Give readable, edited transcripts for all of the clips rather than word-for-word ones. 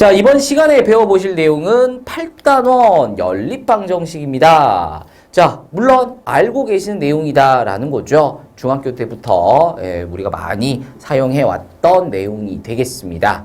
자, 이번 시간에 배워보실 내용은 8단원 연립방정식입니다. 자, 물론 알고 계시는 내용이다라는 거죠. 중학교 때부터 우리가 많이 사용해왔던 내용이 되겠습니다.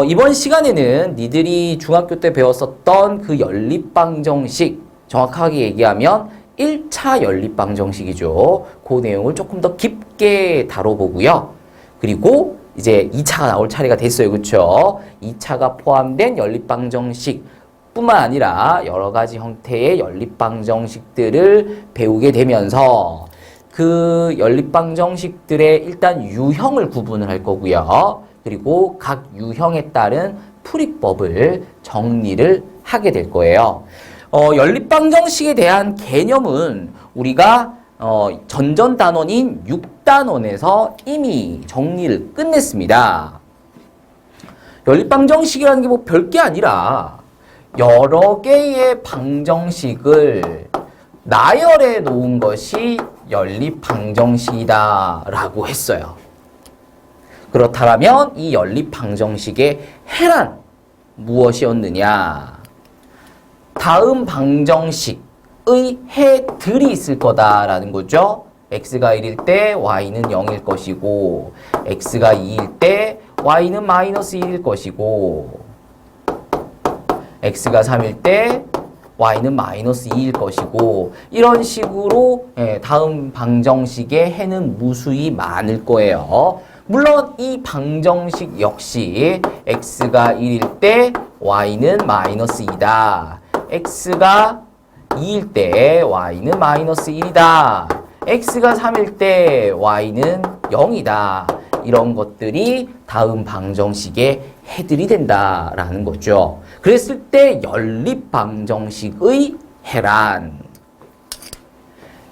이번 시간에는 니들이 중학교 때 배웠었던 그 연립방정식, 정확하게 얘기하면 1차 연립방정식이죠. 그 내용을 조금 더 깊게 다뤄보고요. 그리고 이제 2차가 나올 차례가 됐어요. 그렇죠? 2차가 포함된 연립방정식 뿐만 아니라 여러 가지 형태의 연립방정식들을 배우게 되면서 그 연립방정식들의 일단 유형을 구분을 할 거고요. 그리고 각 유형에 따른 풀이법을 정리를 하게 될 거예요. 연립방정식에 대한 개념은 우리가 전전 단원인 6단원에서 이미 정리를 끝냈습니다. 연립방정식이라는 게 뭐 별게 아니라 여러 개의 방정식을 나열해 놓은 것이 연립방정식이다 라고 했어요. 그렇다면 이 연립방정식의 해란 무엇이었느냐? 다음 방정식 의 해들이 있을 거다라는 거죠. x가 1일 때 y는 0일 것이고 x가 2일 때 y는 마이너스 1일 것이고 x가 3일 때 y는 마이너스 2일 것이고 이런 식으로 다음 방정식의 해는 무수히 많을 거예요. 물론 이 방정식 역시 x가 1일 때 y는 마이너스 2다. x가 2일 때 y는 마이너스 1이다. x가 3일 때 y는 0이다. 이런 것들이 다음 방정식의 해들이 된다라는 거죠. 그랬을 때 연립방정식의 해란.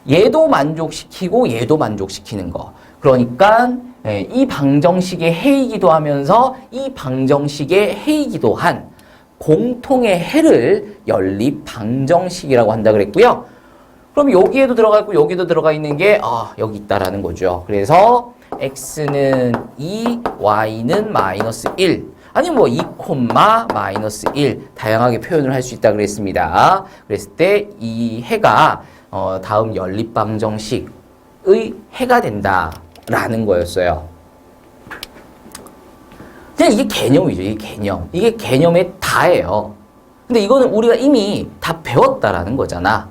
얘도 만족시키고 얘도 만족시키는 거. 그러니까 이 방정식의 해이기도 하면서 이 방정식의 해이기도 한 공통의 해를 연립방정식이라고 한다 그랬고요. 그럼 여기에도 들어가 있고 여기도 들어가 있는 게 여기 있다라는 거죠. 그래서 x는 2, y는 마이너스 1 아니면 뭐 2, 마이너스 1 다양하게 표현을 할 수 있다 그랬습니다. 그랬을 때 이 해가 다음 연립방정식의 해가 된다라는 거였어요. 그냥 이게 개념이죠. 이게 개념. 이게 개념의 다예요. 근데 이거는 우리가 이미 다 배웠다라는 거잖아.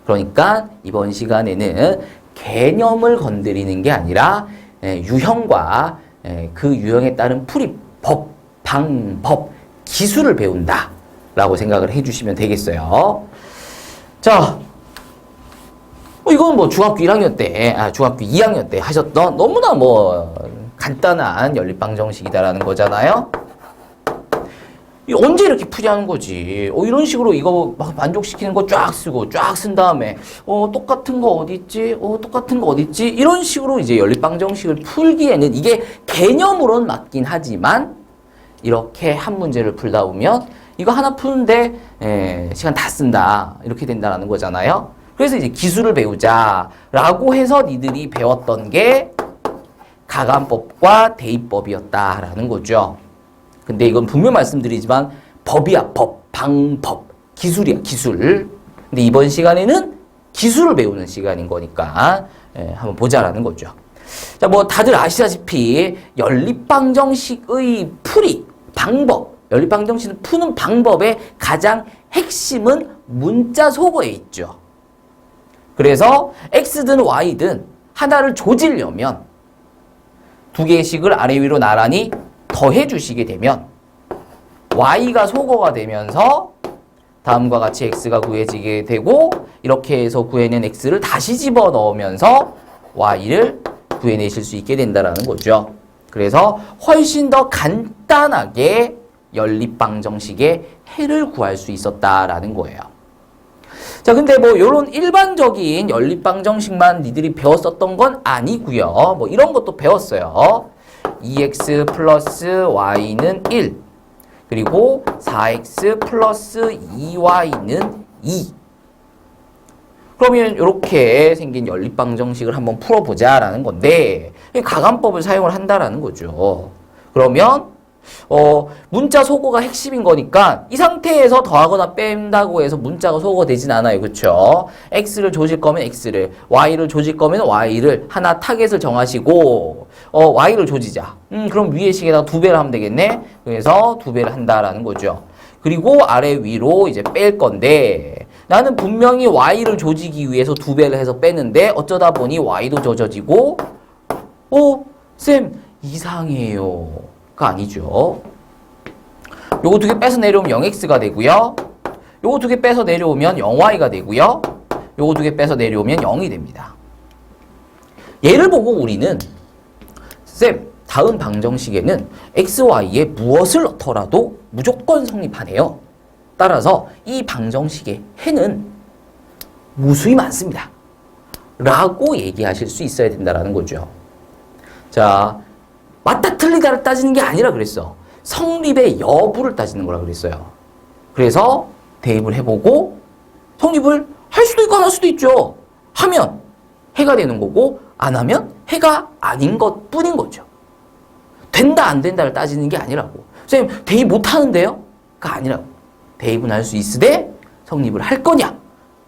그러니까 이번 시간에는 개념을 건드리는 게 아니라 유형과 그 유형에 따른 풀이법, 방법, 기술을 배운다 라고 생각을 해주시면 되겠어요. 자, 이건 뭐 중학교 1학년 때, 중학교 2학년 때 하셨던 너무나 간단한 연립방정식이다라는 거잖아요. 언제 이렇게 푸냐는 거지. 이런 식으로 이거 막 만족시키는 거 쫙 쓰고 쫙 쓴 다음에 똑같은 거 어디 있지? 똑같은 거 어디 있지? 이런 식으로 이제 연립방정식을 풀기에는 이게 개념으로는 맞긴 하지만 이렇게 한 문제를 풀다 보면 이거 하나 푸는데 시간 다 쓴다. 이렇게 된다는 거잖아요. 그래서 이제 기술을 배우자라고 해서 니들이 배웠던 게 가감법과 대입법이었다라는 거죠. 근데 이건 분명 말씀드리지만 법이야, 법, 방법, 기술이야, 기술. 근데 이번 시간에는 기술을 배우는 시간인 거니까 한번 보자라는 거죠. 자, 뭐 다들 아시다시피 연립방정식의 풀이, 방법, 연립방정식을 푸는 방법의 가장 핵심은 문자 속어에 있죠. 그래서 x든 y든 하나를 조지려면 두 개의 식을 아래 위로 나란히 더해 주시게 되면 y가 소거가 되면서 다음과 같이 x가 구해지게 되고 이렇게 해서 구해낸 x를 다시 집어넣으면서 y를 구해내실 수 있게 된다는 거죠. 그래서 훨씬 더 간단하게 연립방정식의 해를 구할 수 있었다라는 거예요. 자, 근데 뭐 요런 일반적인 연립방정식만 니들이 배웠었던 건 아니고요. 뭐 이런 것도 배웠어요. 2x 플러스 y는 1 그리고 4x 플러스 2y는 2 그러면 이렇게 생긴 연립방정식을 한번 풀어보자라는 건데 가감법을 사용을 한다라는 거죠. 그러면 문자 소거가 핵심인 거니까 이 상태에서 더하거나 뺀다고 해서 문자가 소거가 되진 않아요. 그쵸? x를 조질 거면 x를, y를 조질 거면 y를 하나 타겟을 정하시고 y를 조지자. 그럼 위의 식에다가 2배를 하면 되겠네. 그래서 2배를 한다라는 거죠. 그리고 아래 위로 이제 뺄 건데 나는 분명히 y를 조지기 위해서 2배를 해서 빼는데 어쩌다 보니 y도 조져지고 쌤 이상해요. 가 아니죠. 요거 2개 빼서 내려오면 0x가 되고요. 요거 2개 빼서 내려오면 0y가 되고요. 요거 2개 빼서 내려오면 0이 됩니다. 얘를 보고 우리는 쌤 다음 방정식에는 x, y에 무엇을 넣더라도 무조건 성립하네요. 따라서 이 방정식의 해는 무수히 많습니다. 라고 얘기하실 수 있어야 된다는 거죠. 자, 맞다 틀리다를 따지는 게 아니라 그랬어. 성립의 여부를 따지는 거라 그랬어요. 그래서 대입을 해보고 성립을 할 수도 있고 안 할 수도 있죠. 하면 해가 되는 거고 안 하면 해가 아닌 것 뿐인 거죠. 된다 안 된다를 따지는 게 아니라고. 선생님 대입 못하는데요? 가 아니라고. 대입은 할 수 있으되 성립을 할 거냐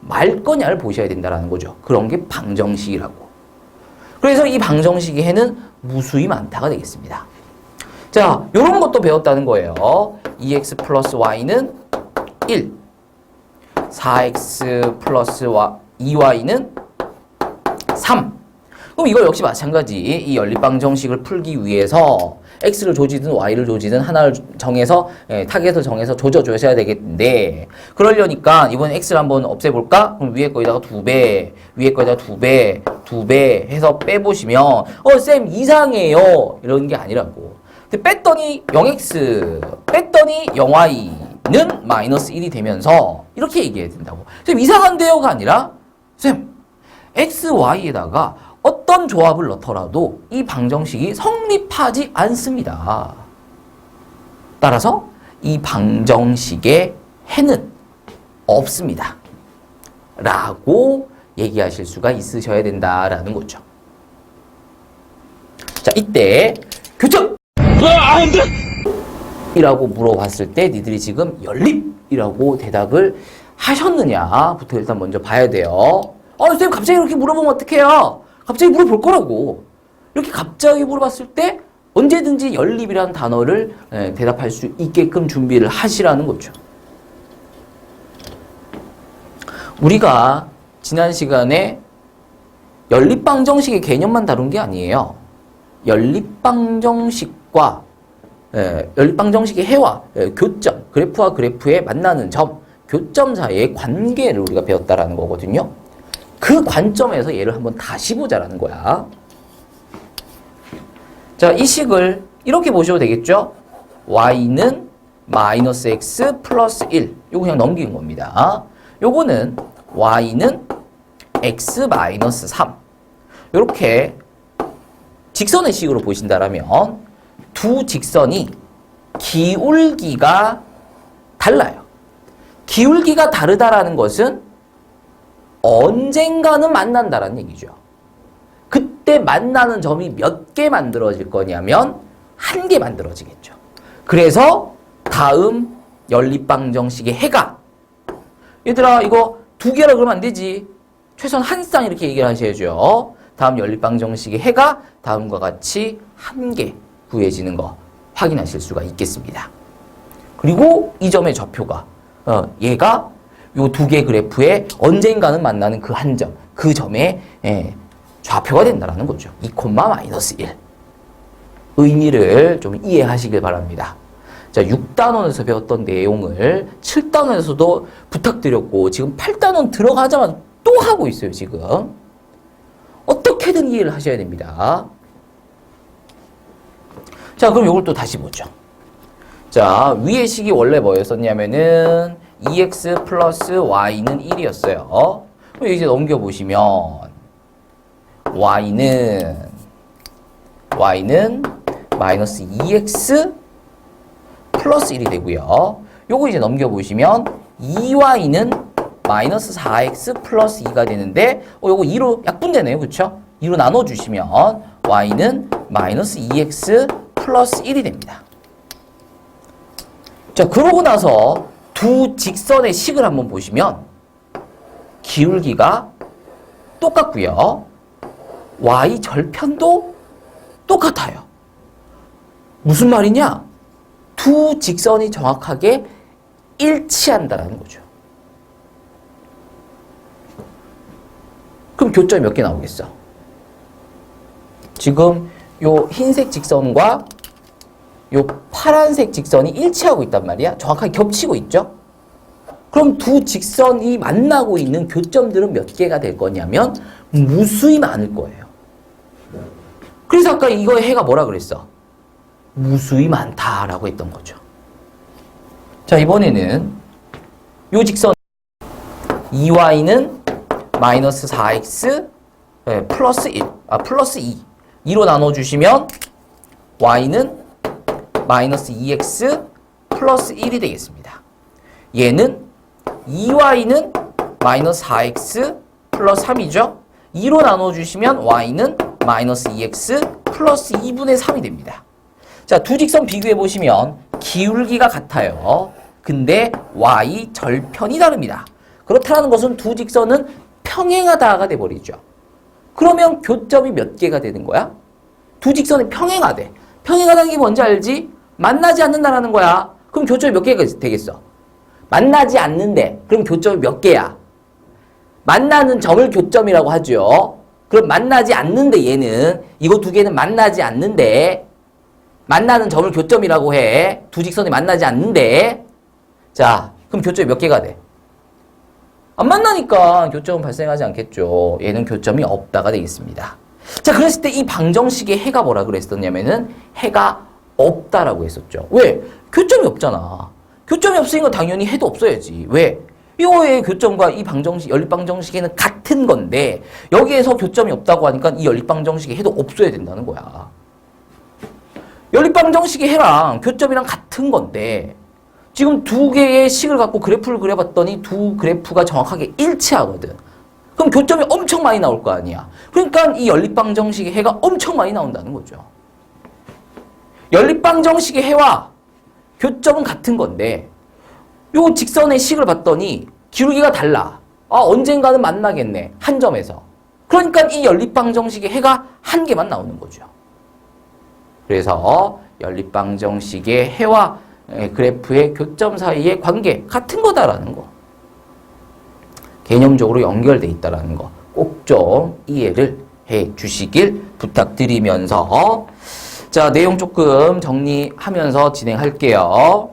말 거냐를 보셔야 된다는 거죠. 그런 게 방정식이라고. 그래서 이 방정식의 해는 무수히 많다가 되겠습니다. 자, 요런 것도 배웠다는 거예요. 2x 플러스 y는 1, 4x 플러스 2y는 3. 그럼 이거 역시 마찬가지. 이 연립방정식을 풀기 위해서 x를 조지든 y를 조지든 하나를 정해서 타겟을 정해서 조져줘야 되겠는데 그러려니까 이번에 x를 한번 없애볼까? 그럼 위에 거에다가 2배, 위에 거에다가 2배, 2배 해서 빼보시면 쌤 이상해요. 이런 게 아니라고. 근데 뺐더니 0x, 뺐더니 0y는 마이너스 1이 되면서 이렇게 얘기해야 된다고. 쌤 이상한데요가 아니라 쌤 x, y에다가 어떤 조합을 넣더라도 이 방정식이 성립하지 않습니다. 따라서 이 방정식의 해는 없습니다. 라고 얘기하실 수가 있으셔야 된다라는 거죠. 자, 이때 교점! 이라고 물어봤을 때 니들이 지금 연립이라고 대답을 하셨느냐부터 일단 먼저 봐야 돼요. 선생님 갑자기 이렇게 물어보면 어떡해요? 갑자기 물어볼 거라고. 이렇게 갑자기 물어봤을 때 언제든지 연립이라는 단어를 대답할 수 있게끔 준비를 하시라는 거죠. 우리가 지난 시간에 연립방정식의 개념만 다룬 게 아니에요. 연립방정식과 연립방정식의 해와 교점, 그래프와 그래프의 만나는 점, 교점 사이의 관계를 우리가 배웠다라는 거거든요. 그 관점에서 얘를 한번 다시 보자라는 거야. 자, 이 식을 이렇게 보셔도 되겠죠? y는 마이너스 x 플러스 1. 요거 그냥 넘기는 겁니다. 요거는 y는 x 마이너스 3. 요렇게 직선의 식으로 보신다라면 두 직선이 기울기가 달라요. 기울기가 다르다라는 것은 언젠가는 만난다라는 얘기죠. 그때 만나는 점이 몇 개 만들어질 거냐면 1개 만들어지겠죠. 그래서 다음 연립방정식의 해가 얘들아 이거 2개라 그러면 안 되지. 최소한 한 쌍 이렇게 얘기를 하셔야죠. 다음 연립방정식의 해가 다음과 같이 1개 구해지는 거 확인하실 수가 있겠습니다. 그리고 이 점의 좌표가 얘가 요 2개 그래프에 언젠가는 만나는 그 한 점, 그 점에 좌표가 된다는 거죠. 2, 마이너스 1. 의미를 좀 이해하시길 바랍니다. 자, 6단원에서 배웠던 내용을 7단원에서도 부탁드렸고 지금 8단원 들어가자마자 또 하고 있어요, 지금. 어떻게든 이해를 하셔야 됩니다. 자, 그럼 이걸 또 다시 보죠. 자, 위의 식이 원래 뭐였었냐면은 2x 플러스 y는 1이었어요. 그럼 이제 넘겨보시면 y는 마이너스 2x 플러스 1이 되고요. 요거 이제 넘겨보시면 2y는 마이너스 4x 플러스 2가 되는데 요거 2로 약분되네요. 그쵸? 2로 나눠주시면 y는 마이너스 2x 플러스 1이 됩니다. 자, 그러고 나서 두 직선의 식을 한번 보시면 기울기가 똑같고요. y 절편도 똑같아요. 무슨 말이냐? 두 직선이 정확하게 일치한다는 거죠. 그럼 교점이 몇 개 나오겠어? 지금 요 흰색 직선과 요 파란색 직선이 일치하고 있단 말이야. 정확하게 겹치고 있죠? 그럼 두 직선이 만나고 있는 교점들은 몇 개가 될 거냐면 무수히 많을 거예요. 그래서 아까 이거의 해가 뭐라 그랬어? 무수히 많다라고 했던 거죠. 자, 이번에는 요 직선 2y는 마이너스 4x 플러스 1, 플러스 2. 2로 나눠주시면 y는 마이너스 2x 플러스 1이 되겠습니다. 얘는 2y는 마이너스 4x 플러스 3이죠. 2로 나눠주시면 y는 마이너스 2x 플러스 2분의 3이 됩니다. 자, 두 직선 비교해 보시면 기울기가 같아요. 근데 y 절편이 다릅니다. 그렇다는 것은 두 직선은 평행하다가 돼버리죠. 그러면 교점이 몇 개가 되는 거야? 두 직선이 평행하대. 평행하다는 게 뭔지 알지? 만나지 않는다라는 거야. 그럼 교점이 몇 개가 되겠어? 만나지 않는데 그럼 교점이 몇 개야? 만나는 점을 교점이라고 하죠. 그럼 만나지 않는데 얘는 이거 두 개는 만나지 않는데 만나는 점을 교점이라고 해. 두 직선이 만나지 않는데 자, 그럼 교점이 몇 개가 돼? 안 만나니까 교점은 발생하지 않겠죠. 얘는 교점이 없다가 되겠습니다. 자, 그랬을 때 이 방정식의 해가 뭐라 그랬었냐면은 해가 없다라고 했었죠. 왜? 교점이 없잖아. 교점이 없으니까 당연히 해도 없어야지. 왜? 이거의 교점과 이 방정식, 연립방정식에는 같은 건데 여기에서 교점이 없다고 하니까 이 연립방정식의 해도 없어야 된다는 거야. 연립방정식의 해랑 교점이랑 같은 건데 지금 두 개의 식을 갖고 그래프를 그려봤더니 두 그래프가 정확하게 일치하거든. 그럼 교점이 엄청 많이 나올 거 아니야. 그러니까 이 연립방정식의 해가 엄청 많이 나온다는 거죠. 연립방정식의 해와 교점은 같은 건데 요 직선의 식을 봤더니 기울기가 달라. 언젠가는 만나겠네. 한 점에서. 그러니까 이 연립방정식의 해가 한 개만 나오는 거죠. 그래서 연립방정식의 해와 그래프의 교점 사이의 관계 같은 거다라는 거. 개념적으로 연결돼 있다라는 거. 꼭 좀 이해를 해 주시길 부탁드리면서 자, 내용 조금 정리하면서 진행할게요.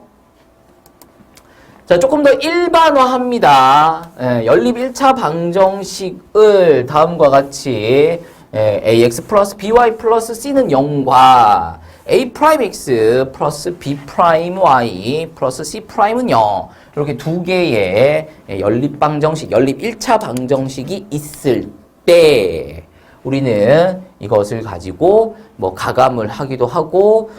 자, 조금 더 일반화합니다. 연립 1차 방정식을 다음과 같이 ax 플러스 by 플러스 c는 0과 a'x 플러스 b'y 플러스 c'은 0 이렇게 두 개의 연립 방정식, 연립 1차 방정식이 있을 때 우리는 이것을 가지고 뭐 가감을 하기도 하고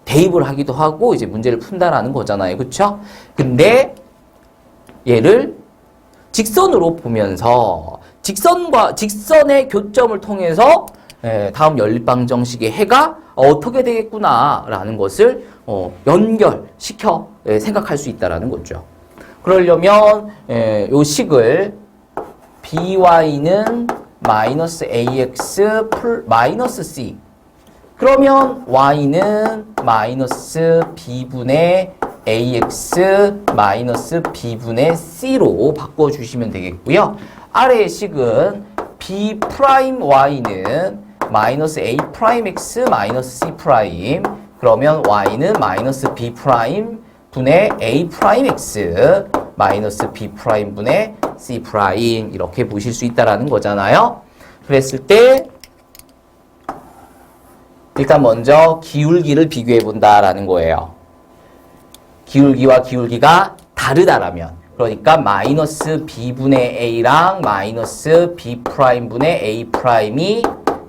대입을 하기도 하고 이제 문제를 푼다라는 거잖아요. 그렇죠? 근데 얘를 직선으로 보면서 직선의 교점을 통해서 다음 연립방정식의 해가 어떻게 되겠구나라는 것을 연결시켜 생각할 수 있다라는 거죠. 그러려면 요 식을 by는 마이너스 ax 마이너스 c 그러면 y는 마이너스 b분의 ax 마이너스 b분의 c로 바꿔주시면 되겠고요. 아래의 식은 b'y는 마이너스 a'x 마이너스 c 그러면 y는 마이너스 b'분의 a'x 마이너스 b'분의 c 이렇게 보실 수 있다라는 거잖아요. 그랬을 때 일단 먼저 기울기를 비교해 본다라는 거예요. 기울기와 기울기가 다르다라면 그러니까 마이너스 b분의 a랑 마이너스 b'분의 a'이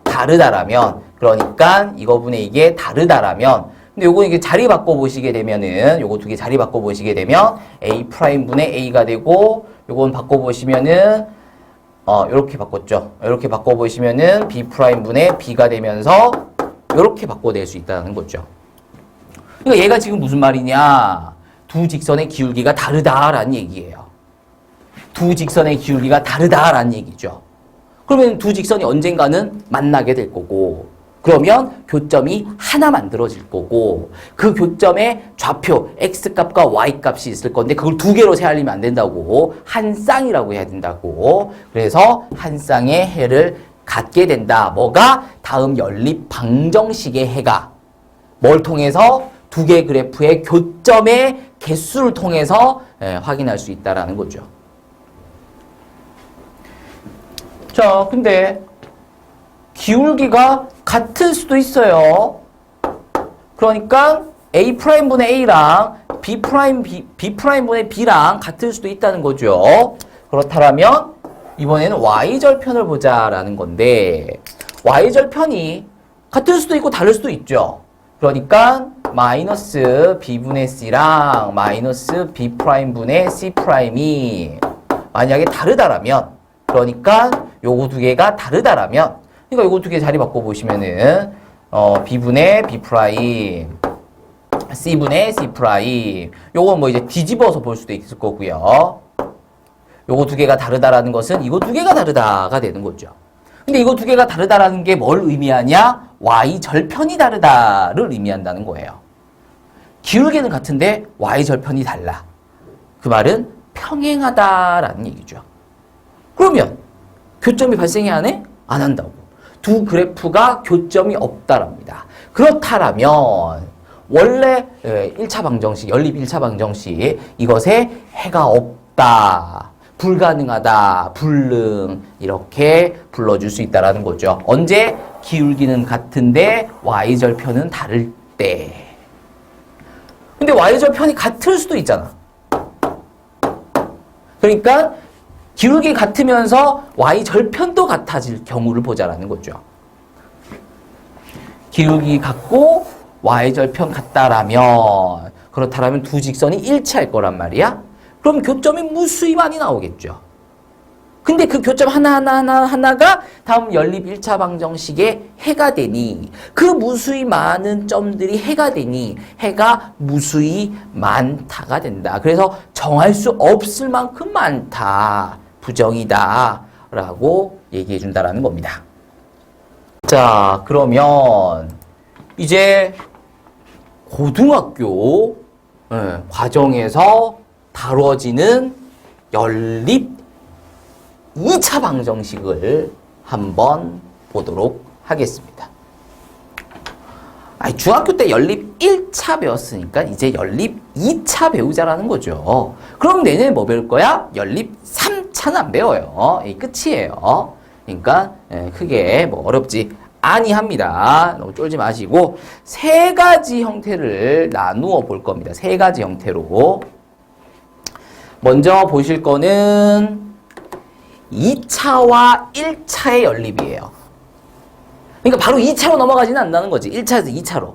다르다라면 그러니까 이거분의 이게 다르다라면 근데 요거 이게 자리 바꿔 보시게 되면은 요거 두 개 자리 바꿔 보시게 되면 a'분의 a가 되고 요건 바꿔 보시면은 요렇게 바꿨죠. 요렇게 바꿔 보시면은 b'분의 b가 되면서 요렇게 바꿔낼 수 있다는 거죠. 그러니까 얘가 지금 무슨 말이냐? 두 직선의 기울기가 다르다라는 얘기예요. 두 직선의 기울기가 다르다라는 얘기죠. 그러면 두 직선이 언젠가는 만나게 될 거고, 그러면 교점이 하나 만들어질 거고, 그 교점의 좌표 x값과 y값이 있을 건데 그걸 두 개로 세알리면 안 된다고, 한 쌍이라고 해야 된다고. 그래서 한 쌍의 해를 갖게 된다. 뭐가? 다음 연립 방정식의 해가 뭘 통해서? 두 개 그래프의 교점의 개수를 통해서 확인할 수 있다라는 거죠. 자, 근데 기울기가 같을 수도 있어요. 그러니까 A'분의 A랑 B'분의 B랑 같을 수도 있다는 거죠. 그렇다면 이번에는 Y절편을 보자라는 건데, Y절편이 같을 수도 있고 다를 수도 있죠. 그러니까 마이너스 B분의 C랑 마이너스 B'분의 C'이 만약에 다르다라면, 그러니까 요거 두 개가 다르다라면, 그러니까 요거 두 개 자리 바꿔보시면은 B분의 B', C분의 C', 요건 뭐 이제 뒤집어서 볼 수도 있을 거고요. 요거 두 개가 다르다라는 것은 이거 두 개가 다르다가 되는 거죠. 근데 이거 두 개가 다르다라는 게 뭘 의미하냐? Y절편이 다르다를 의미한다는 거예요. 기울기는 같은데 Y절편이 달라. 그 말은 평행하다라는 얘기죠. 그러면 교점이 발생해야 하네? 안 한다고. 두 그래프가 교점이 없다랍니다. 그렇다라면 원래 1차 방정식, 연립 1차 방정식, 이것에 해가 없다, 불가능하다, 불능, 이렇게 불러줄 수 있다라는 거죠. 언제? 기울기는 같은데 Y절편은 다를 때. 근데 Y절편이 같을 수도 있잖아. 그러니까 기울기 같으면서 Y절편도 같아질 경우를 보자라는 거죠. 기울기 같고 Y절편 같다라면, 그렇다라면 두 직선이 일치할 거란 말이야. 그럼 교점이 무수히 많이 나오겠죠. 근데 그 교점 하나가 다음 연립 1차 방정식의 해가 되니, 그 무수히 많은 점들이 해가 되니 해가 무수히 많다가 된다. 그래서 정할 수 없을 만큼 많다, 부정이다 라고 얘기해 준다라는 겁니다. 자, 그러면 이제 고등학교 과정에서 다뤄지는 연립 2차 방정식을 한번 보도록 하겠습니다. 중학교 때 연립 1차 배웠으니까 이제 연립 2차 배우자라는 거죠. 그럼 내년에 뭐 배울 거야? 연립 3차는 안 배워요. 이 끝이에요. 그러니까 크게 뭐 어렵지 아니합니다. 너무 쫄지 마시고 세 가지 형태를 나누어 볼 겁니다. 세 가지 형태로. 먼저 보실 거는 2차와 1차의 연립이에요. 그러니까 바로 2차로 넘어가지는 않는다는 거지. 1차에서 2차로.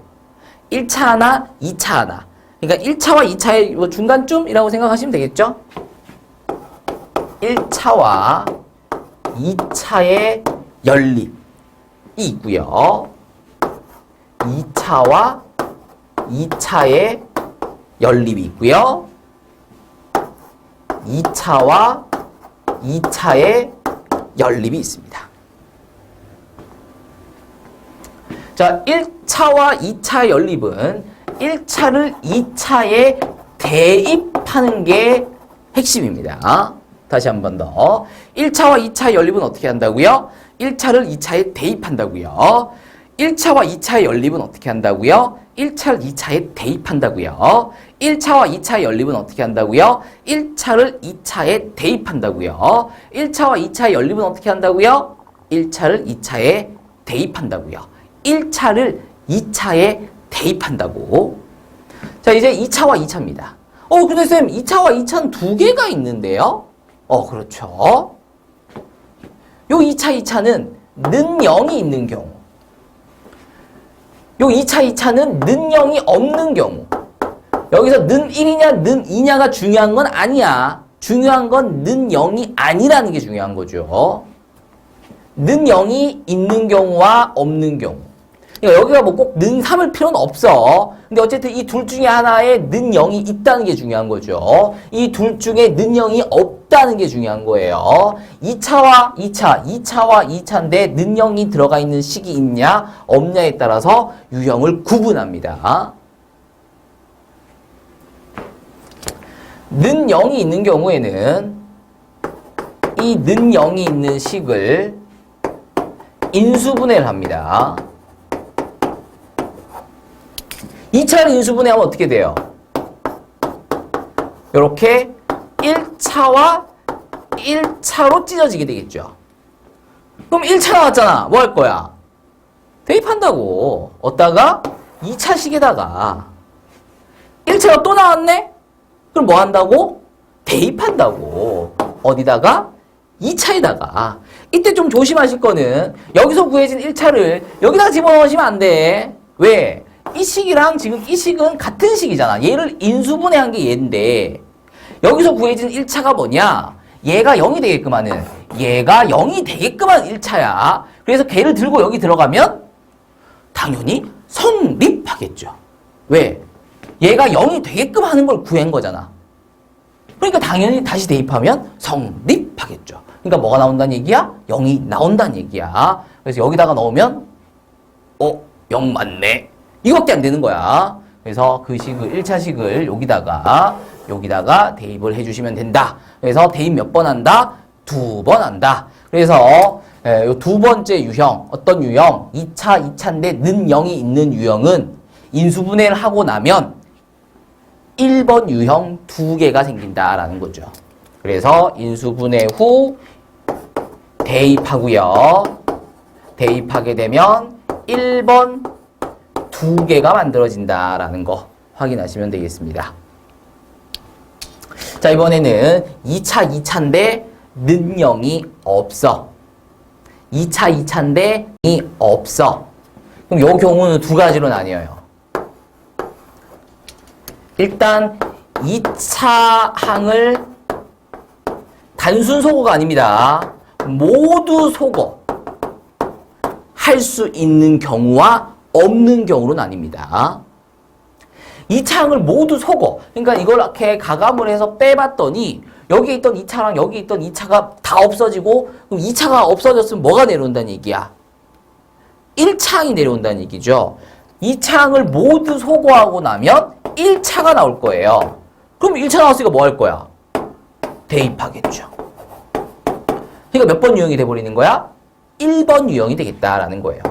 1차 하나, 2차 하나. 그러니까 1차와 2차의 뭐 중간쯤이라고 생각하시면 되겠죠? 1차와 2차의 연립이 있고요. 2차와 2차의 연립이 있고요. 2차와 2차의 연립이 있습니다. 자, 1차와 2차의 연립은 1차를 2차에 대입하는 게 핵심입니다. 다시 한 번 더. 1차와 2차의 연립은 어떻게 한다고요? 1차를 2차에 대입한다고요. 1차와 2차의 연립은 어떻게 한다고요? 1차를 2차에 대입한다고요. 1차와 2차의 연립은 어떻게 한다고요? 1차를 2차에 대입한다고요. 1차와 2차의 연립은 어떻게 한다고요? 1차를 2차에 대입한다고요. 1차를 2차에 대입한다고. 자, 이제 2차와 2차입니다. 근데 쌤, 2차와 2차는 두 개가 있는데요? 그렇죠. 요 2차, 2차는 는 0이 있는 경우. 요 2차, 2차는 는 0이 없는 경우. 여기서 는 1이냐, 는 2냐가 중요한 건 아니야. 중요한 건 는 0이 아니라는 게 중요한 거죠. 는 0이 있는 경우와 없는 경우. 그러니까 여기가 뭐 꼭 는 3을 필요는 없어. 근데 어쨌든 이 둘 중에 하나에 는 0이 있다는 게 중요한 거죠. 이 둘 중에 는 0이 없다는 게 중요한 거예요. 2차와 2차, 2차와 2차인데 는 0이 들어가 있는 식이 있냐 없냐에 따라서 유형을 구분합니다. 는 0이 있는 경우에는 이 는 0이 있는 식을 인수분해를 합니다. 2차를 인수분해하면 어떻게 돼요? 이렇게 1차와 1차로 찢어지게 되겠죠. 그럼 1차 나왔잖아. 뭐 할 거야? 대입한다고. 어디다가? 2차식에다가. 1차가 또 나왔네? 그럼 뭐 한다고? 대입한다고. 어디다가? 2차에다가. 이때 좀 조심하실 거는 여기서 구해진 1차를 여기다가 집어넣으시면 안 돼. 왜? 이 식이랑 지금 이 식은 같은 식이잖아. 얘를 인수분해한 게 얘인데 여기서 구해진 1차가 뭐냐? 얘가 0이 되게끔 하는, 얘가 0이 되게끔 하는 1차야. 그래서 걔를 들고 여기 들어가면 당연히 성립하겠죠. 왜? 얘가 0이 되게끔 하는 걸 구한 거잖아. 그러니까 당연히 다시 대입하면 성립하겠죠. 그러니까 뭐가 나온다는 얘기야? 0이 나온다는 얘기야. 그래서 여기다가 넣으면 0 맞네. 이거밖에 안 되는 거야. 그래서 그 식을 1차식을 여기다가 대입을 해주시면 된다. 그래서 대입 몇 번 한다? 2번 한다. 그래서 두 번째 유형, 어떤 유형? 2차인데 는 0이 있는 유형은 인수분해를 하고 나면 1번 유형 2개가 생긴다라는 거죠. 그래서 인수분해 후 대입하고요. 대입하게 되면 1번 2개가 만들어진다라는 거 확인하시면 되겠습니다. 자, 이번에는 2차인데 는 0이 없어. 2차인데 이 없어. 그럼 이 경우는 두 가지로 나뉘어요. 일단 2차 항을 단순 소거가 아닙니다. 모두 소거 할 수 있는 경우와 없는 경우로 나뉩니다. 2차 항을 모두 소거. 그러니까 이걸 이렇게 가감을 해서 빼봤더니 여기에 있던 2차랑 여기 있던 2차가 다 없어지고 그럼 2차가 없어졌으면 뭐가 내려온다는 얘기야? 1차 항이 내려온다는 얘기죠. 2차 항을 모두 소거하고 나면 1차가 나올 거예요. 그럼 1차 나왔으니까 뭐 할 거야? 대입하겠죠. 그러니까 몇 번 유형이 돼버리는 거야? 1번 유형이 되겠다라는 거예요.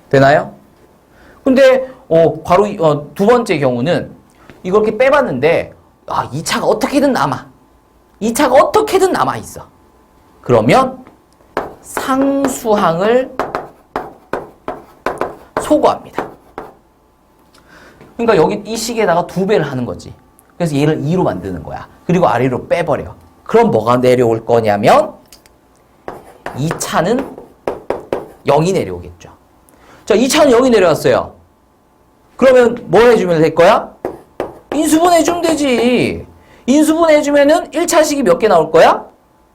되나요? 근데 바로 두 번째 경우는 이걸 이렇게 빼봤는데 2차가 어떻게든 남아. 2차가 어떻게든 남아있어. 그러면 상수항을 소거합니다. 그러니까 여기 이 식에다가 2배를 하는 거지. 그래서 얘를 2로 만드는 거야. 그리고 아래로 빼버려. 그럼 뭐가 내려올 거냐면 2차는 0이 내려오겠죠. 자, 2차는 0이 내려왔어요. 그러면 뭐 해주면 될 거야? 인수분해 해주면 되지. 인수분해 해주면은 1차식이 몇 개 나올 거야?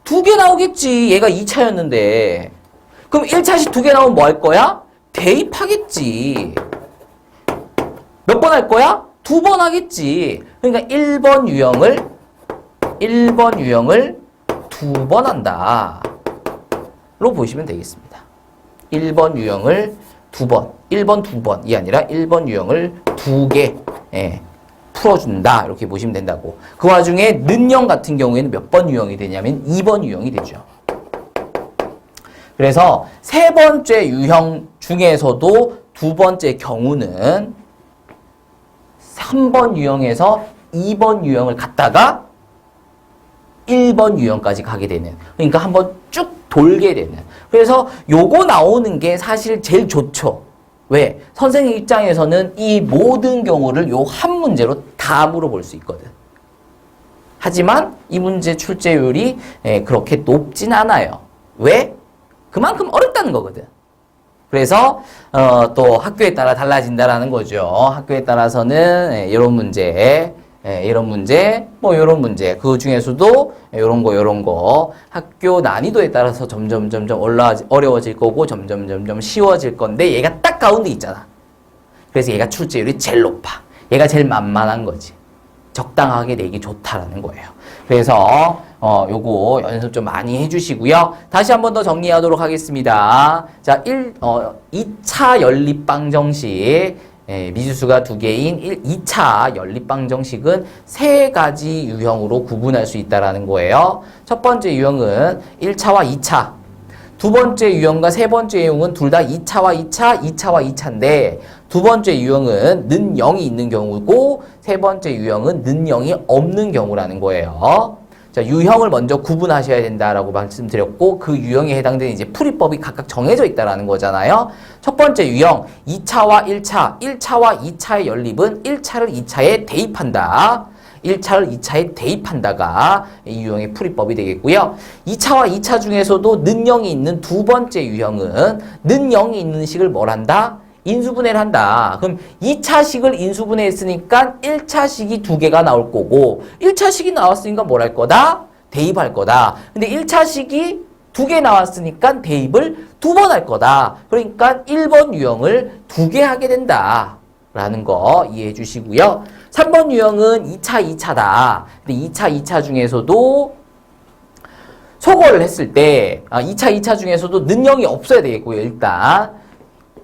2개 나오겠지. 얘가 2차였는데. 그럼 1차식 2개 나오면 뭐 할 거야? 대입하겠지. 몇 번 할 거야? 2번 하겠지. 그러니까 1번 유형을 2번 한다. 로 보시면 되겠습니다. 1번 유형을 2번, 1번 2번이 아니라 1번 유형을 2개 풀어준다. 이렇게 보시면 된다고. 그 와중에 는형 같은 경우에는 몇 번 유형이 되냐면 2번 유형이 되죠. 그래서 세 번째 유형 중에서도 두 번째 경우는 3번 유형에서 2번 유형을 갔다가 1번 유형까지 가게 되는. 그러니까 한번 쭉 돌게 되는. 그래서 요거 나오는 게 사실 제일 좋죠. 왜? 선생님 입장에서는 이 모든 경우를 요 한 문제로 다 물어볼 수 있거든. 하지만 이 문제 출제율이 그렇게 높진 않아요. 왜? 그만큼 어렵다는 거거든. 그래서 또 학교에 따라 달라진다라는 거죠. 학교에 따라서는 이런 문제 이런 문제, 뭐 이런 문제. 그 중에서도 이런 거 학교 난이도에 따라서 점점 어려워질 거고 점점 쉬워질 건데 얘가 딱 가운데 있잖아. 그래서 얘가 출제율이 제일 높아. 얘가 제일 만만한 거지. 적당하게 내기 좋다라는 거예요. 그래서 요거 연습 좀 많이 해주시고요. 다시 한 번 더 정리하도록 하겠습니다. 자, 2차 연립방정식. 미지수가 2개인 2차 연립방정식은 3가지 유형으로 구분할 수 있다는 거예요. 첫 번째 유형은 1차와 2차. 두 번째 유형과 세 번째 유형은 둘 다 2차와 2차, 2차와 2차인데 두 번째 유형은 는 0이 있는 경우고 세 번째 유형은 는 0이 없는 경우라는 거예요. 자, 유형을 먼저 구분하셔야 된다라고 말씀드렸고 그 유형에 해당되는 이제 풀이법이 각각 정해져 있다라는 거잖아요. 첫 번째 유형 2차와 1차, 1차와 2차의 연립은 1차를 2차에 대입한다. 1차를 2차에 대입한다가 이 유형의 풀이법이 되겠고요. 2차와 2차 중에서도 는 0이 있는 두 번째 유형은 는 0이 있는 식을 뭘 한다? 인수분해를 한다. 그럼 2차식을 인수분해했으니까 1차식이 2개가 나올 거고 1차식이 나왔으니까 뭘 할 거다? 대입할 거다. 근데 1차식이 2개 나왔으니까 대입을 2번 할 거다. 그러니까 1번 유형을 2개 하게 된다. 라는 거 이해해 주시고요. 3번 유형은 2차, 2차다. 근데 2차, 2차 중에서도 소거를 했을 때 2차, 2차 중에서도 는 0이 없어야 되겠고요. 일단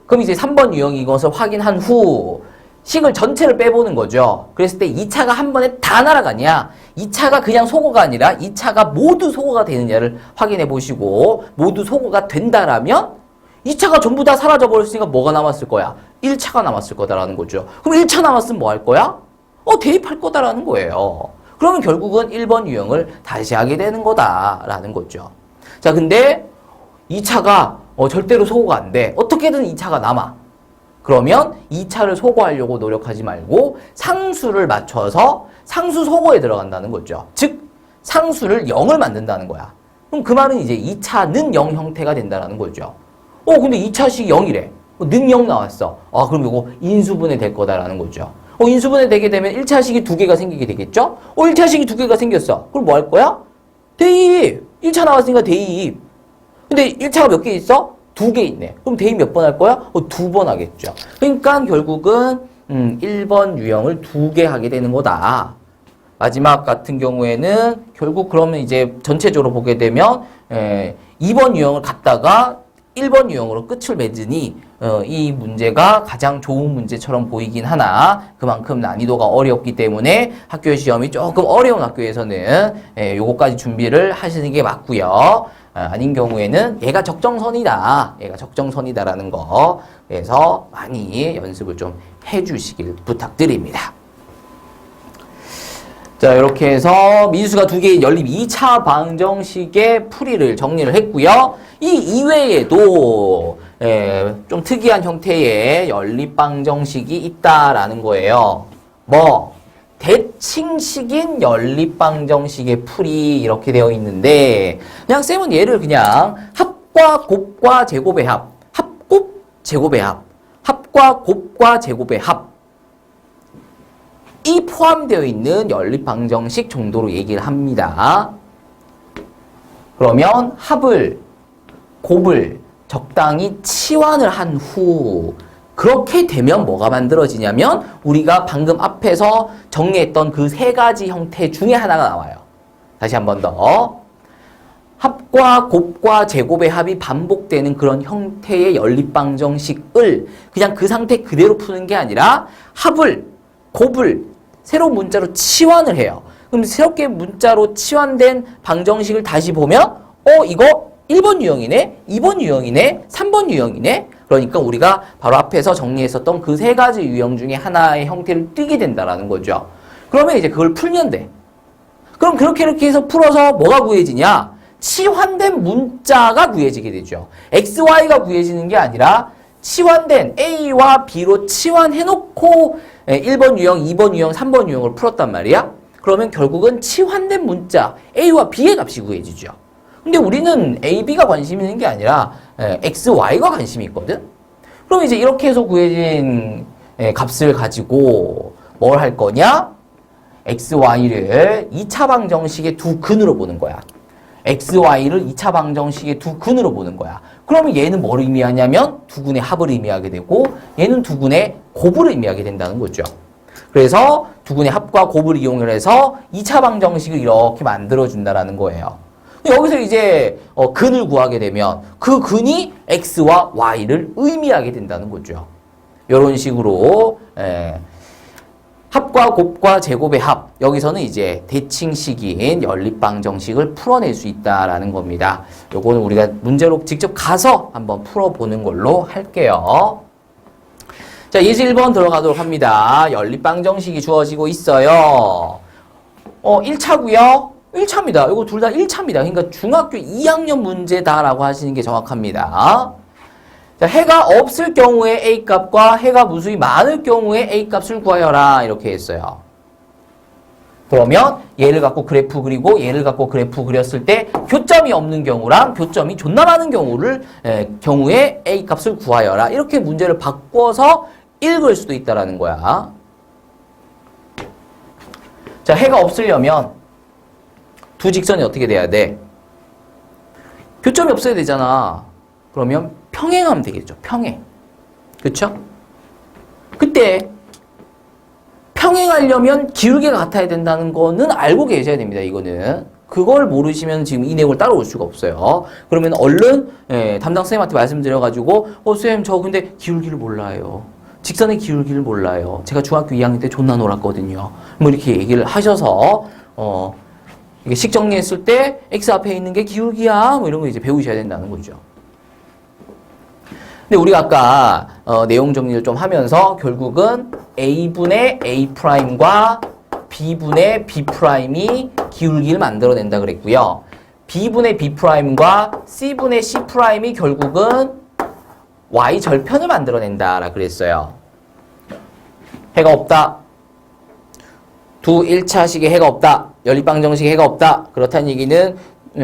그럼 이제 3번 유형인 것을 확인한 후 식을 전체를 빼보는 거죠. 그랬을 때 2차가 한 번에 다 날아가냐 2차가 그냥 소거가 아니라 2차가 모두 소거가 되느냐를 확인해 보시고 모두 소거가 된다라면 2차가 전부 다 사라져 버렸으니까 뭐가 남았을 거야? 1차가 남았을 거다라는 거죠. 그럼 1차 남았으면 뭐 할 거야? 대입할 거다라는 거예요. 그러면 결국은 1번 유형을 다시 하게 되는 거다라는 거죠. 자, 근데 2차가 절대로 소거가 안 돼. 어떻게든 2차가 남아. 그러면 2차를 소거하려고 노력하지 말고 상수를 맞춰서 상수 소거에 들어간다는 거죠. 즉 상수를 0을 만든다는 거야. 그럼 그 말은 이제 2차는 0 형태가 된다는 거죠. 근데 2차식이 0이래. 는 0 나왔어. 그럼 이거 인수분해 될 거다라는 거죠. 인수분해 되게 되면 1차식이 2개가 생기게 되겠죠? 1차식이 2개가 생겼어. 그럼 뭐 할 거야? 대입! 1차 나왔으니까 대입. 근데 1차가 몇 개 있어? 2개 있네. 그럼 대입 몇 번 할 거야? 2번 하겠죠. 그러니까 결국은 1번 유형을 2개 하게 되는 거다. 마지막 같은 경우에는 결국 그러면 이제 전체적으로 보게 되면 2번 유형을 갖다가 1번 유형으로 끝을 맺으니 이 문제가 가장 좋은 문제처럼 보이긴 하나 그만큼 난이도가 어렵기 때문에 학교 시험이 조금 어려운 학교에서는 요거까지 준비를 하시는 게 맞고요. 아닌 경우에는 얘가 적정선이다라는 거 그래서 많이 연습을 좀 해주시길 부탁드립니다. 자, 이렇게 해서 미지수가 2개의 연립 2차 방정식의 풀이를 정리를 했고요. 이 이외에도 좀 특이한 형태의 연립 방정식이 있다라는 거예요. 대칭식인 연립 방정식의 풀이 이렇게 되어 있는데 그냥 쌤은 얘를 그냥 합과 곱과 제곱의 합, 합곱 제곱의 합, 합과 곱과 제곱의 합 이 포함되어 있는 연립방정식 정도로 얘기를 합니다. 그러면 합을, 곱을 적당히 치환을 한 후 그렇게 되면 뭐가 만들어지냐면 우리가 방금 앞에서 정리했던 그 3가지 형태 중에 하나가 나와요. 다시 한 번 더. 합과 곱과 제곱의 합이 반복되는 그런 형태의 연립방정식을 그냥 그 상태 그대로 푸는 게 아니라 합을, 곱을 새로운 문자로 치환을 해요. 그럼 새롭게 문자로 치환된 방정식을 다시 보면 이거 1번 유형이네, 2번 유형이네, 3번 유형이네. 그러니까 우리가 바로 앞에서 정리했었던 그 3가지 유형 중에 하나의 형태를 띠게 된다라는 거죠. 그러면 이제 그걸 풀면 돼. 그럼 그렇게 이렇게 해서 풀어서 뭐가 구해지냐? 치환된 문자가 구해지게 되죠. XY가 구해지는 게 아니라 치환된 A와 B로 치환해놓고 1번 유형, 2번 유형, 3번 유형을 풀었단 말이야. 그러면 결국은 치환된 문자 A와 B의 값이 구해지죠. 근데 우리는 A, B가 관심 있는 게 아니라 X, Y가 관심이 있거든. 그럼 이제 이렇게 해서 구해진 값을 가지고 뭘 할 거냐? x, y를 2차 방정식의 두 근으로 보는 거야. x, y를 2차 방정식의 두 근으로 보는 거야. 그러면 얘는 뭘 의미하냐면 두 근의 합을 의미하게 되고 얘는 두 근의 곱을 의미하게 된다는 거죠. 그래서 두 근의 합과 곱을 이용해서 2차 방정식을 이렇게 만들어준다라는 거예요. 여기서 이제 근을 구하게 되면 그 근이 x와 y를 의미하게 된다는 거죠. 이런 식으로 합과 곱과 제곱의 합, 여기서는 이제 대칭식인 연립방정식을 풀어낼 수 있다라는 겁니다. 요거는 우리가 문제로 직접 가서 한번 풀어보는 걸로 할게요. 자, 예제 1번 들어가도록 합니다. 연립방정식이 주어지고 있어요. 1차고요. 1차입니다. 이거 둘 다 1차입니다. 그러니까 중학교 2학년 문제다라고 하시는 게 정확합니다. 자, 해가 없을 경우에 A값과 해가 무수히 많을 경우에 A값을 구하여라. 이렇게 했어요. 그러면 얘를 갖고 그래프 그리고 얘를 갖고 그래프 그렸을 때 교점이 없는 경우랑 교점이 존나 많은 경우에 A값을 구하여라. 이렇게 문제를 바꿔서 읽을 수도 있다라는 거야. 자, 해가 없으려면 두 직선이 어떻게 돼야 돼? 교점이 없어야 되잖아. 그러면 평행하면 되겠죠. 평행. 그쵸? 그때 평행하려면 기울기가 같아야 된다는 거는 알고 계셔야 됩니다. 이거는. 그걸 모르시면 지금 이 내용을 따라올 수가 없어요. 그러면 얼른 담당 선생님한테 말씀드려가지고 선생님 저 근데 기울기를 몰라요. 직선의 기울기를 몰라요. 제가 중학교 2학년 때 존나 놀았거든요. 뭐 이렇게 얘기를 하셔서 이게 식 정리했을 때 x 앞에 있는 게 기울기야. 뭐 이런 거 이제 배우셔야 된다는 거죠. 근데 우리가 아까 내용 정리를 좀 하면서 결국은 A분의 A'과 B분의 B'이 기울기를 만들어낸다 그랬고요. B분의 B'과 C분의 C'이 결국은 Y 절편을 만들어낸다라 그랬어요. 해가 없다. 두 1차식의 해가 없다. 연립방정식의 해가 없다. 그렇다는 얘기는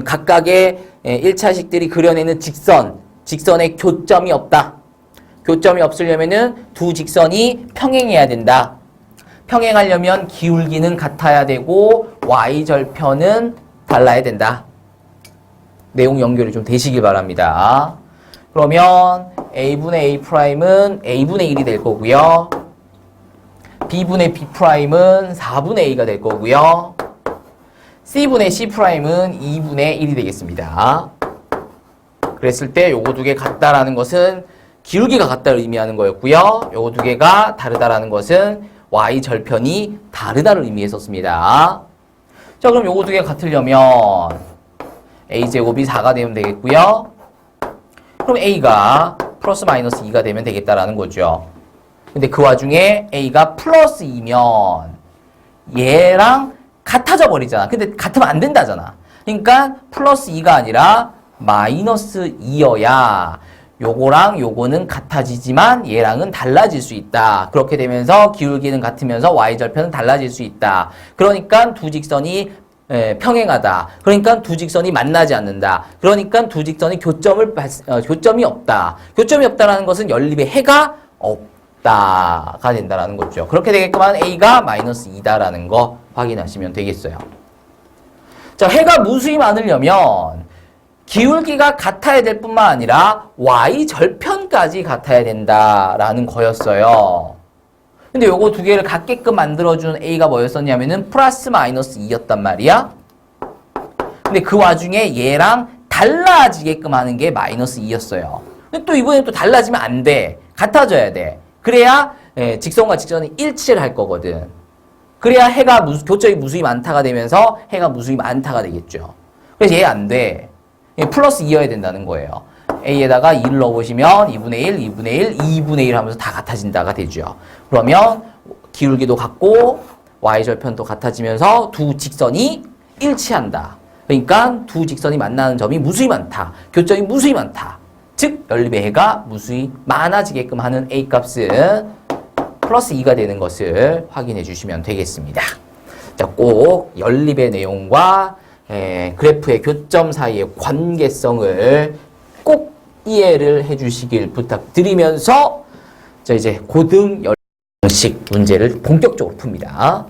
각각의 1차식들이 그려내는 직선의 교점이 없다. 교점이 없으려면은 두 직선이 평행해야 된다. 평행하려면 기울기는 같아야 되고 Y절편은 달라야 된다. 내용 연결이 좀 되시길 바랍니다. 그러면 A분의 A'은 A분의 1이 될 거고요. B분의 B'은 4분의 A가 될 거고요. C분의 C'은 2분의 1이 되겠습니다. 그랬을 때 요거 두 개 같다라는 것은 기울기가 같다를 의미하는 거였고요. 요거 두 개가 다르다라는 것은 Y 절편이 다르다를 의미했었습니다. 자, 그럼 요거 두 개 같으려면 A제곱이 4가 되면 되겠고요. 그럼 A가 플러스 마이너스 2가 되면 되겠다라는 거죠. 근데 그 와중에 A가 플러스 2면 얘랑 같아져 버리잖아. 근데 같으면 안 된다잖아. 그러니까 플러스 2가 아니라 마이너스 2여야 요거랑 요거는 같아지지만 얘랑은 달라질 수 있다. 그렇게 되면서 기울기는 같으면서 Y절편은 달라질 수 있다. 그러니까 두 직선이 평행하다. 그러니까 두 직선이 만나지 않는다. 그러니까 두 직선이 교점이 없다. 교점이 없다라는 것은 연립의 해가 없다가 된다라는 거죠. 그렇게 되겠구만 A가 마이너스 2다라는 거 확인하시면 되겠어요. 자, 해가 무수히 많으려면 기울기가 같아야 될 뿐만 아니라 Y절편까지 같아야 된다라는 거였어요. 근데 요거 두 개를 같게끔 만들어준 A가 뭐였었냐면은 플러스 마이너스 2였단 말이야. 근데 그 와중에 얘랑 달라지게끔 하는 게 마이너스 2였어요. 근데 또 이번엔 또 달라지면 안 돼. 같아져야 돼. 그래야 직선과 직선이 일치를 할 거거든. 그래야 해가 교점이 무수히 많다가 되면서 해가 무수히 많다가 되겠죠. 그래서 얘 안 돼. 플러스 2여야 된다는 거예요. A에다가 2를 넣어보시면 2분의 1, 2분의 1, 2분의 1 하면서 다 같아진다가 되죠. 그러면 기울기도 같고 Y절편도 같아지면서 두 직선이 일치한다. 그러니까 두 직선이 만나는 점이 무수히 많다. 교점이 무수히 많다. 즉 연립의 해가 무수히 많아지게끔 하는 A값은 플러스 2가 되는 것을 확인해 주시면 되겠습니다. 자, 꼭 연립의 내용과 그래프의 교점 사이의 관계성을 꼭 이해를 해 주시길 부탁드리면서 자, 이제 고등 연립식 문제를 본격적으로 풉니다.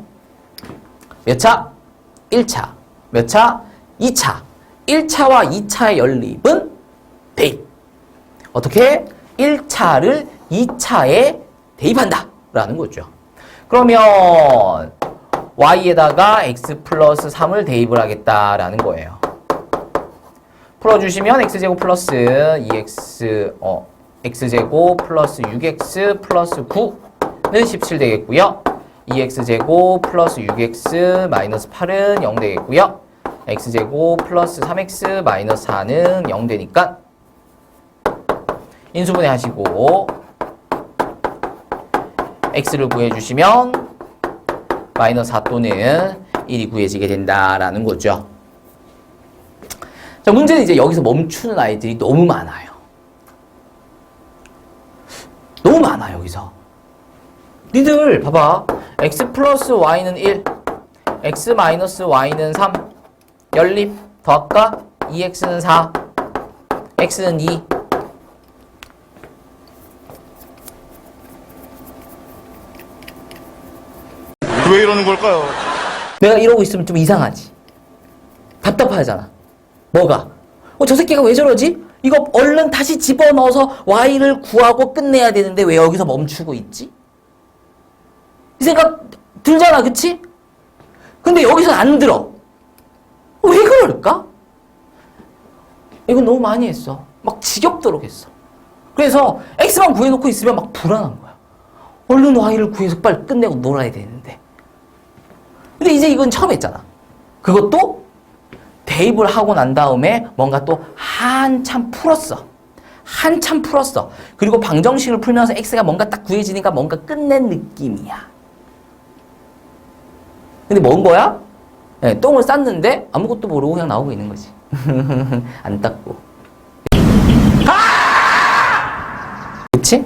몇 차? 1차. 몇 차? 2차. 1차와 2차의 연립은 대입. 어떻게? 1차를 2차에 대입한다 라는 거죠. 그러면 y에다가 x 플러스 3을 대입을 하겠다라는 거예요. 풀어주시면 x제곱 플러스 2x, x제곱 플러스 6x 플러스 9는 17 되겠고요. 2x제곱 플러스 6x 마이너스 8은 0 되겠고요. x제곱 플러스 3x 마이너스 4는 0 되니까 인수분해 하시고 x를 구해주시면 마이너스 4 또는 1이 구해지게 된다라는 거죠. 자, 문제는 이제 여기서 멈추는 아이들이 너무 많아요. 너무 많아, 여기서. 니들, 봐봐. x 플러스 y는 1, x 마이너스 y는 3, 연립, 더할까? 2x는 4, x는 2. 왜 이러는 걸까요? 내가 이러고 있으면 좀 이상하지. 답답하잖아. 뭐가? 저 새끼가 왜 저러지? 이거 얼른 다시 집어넣어서 y를 구하고 끝내야 되는데 왜 여기서 멈추고 있지? 이 생각 들잖아, 그치? 근데 여기서는 안 들어. 왜 그럴까? 이건 너무 많이 했어. 막 지겹도록 했어. 그래서 x만 구해놓고 있으면 막 불안한 거야. 얼른 y를 구해서 빨리 끝내고 놀아야 되는데. 근데 이제 이건 처음 했잖아. 그것도 대입을 하고 난 다음에 뭔가 또 한참 풀었어. 한참 풀었어. 그리고 방정식을 풀면서 x가 뭔가 딱 구해지니까 뭔가 끝낸 느낌이야. 근데 뭔 거야? 네, 똥을 쌌는데 아무것도 모르고 그냥 나오고 있는 거지. 안 닦고. 그치?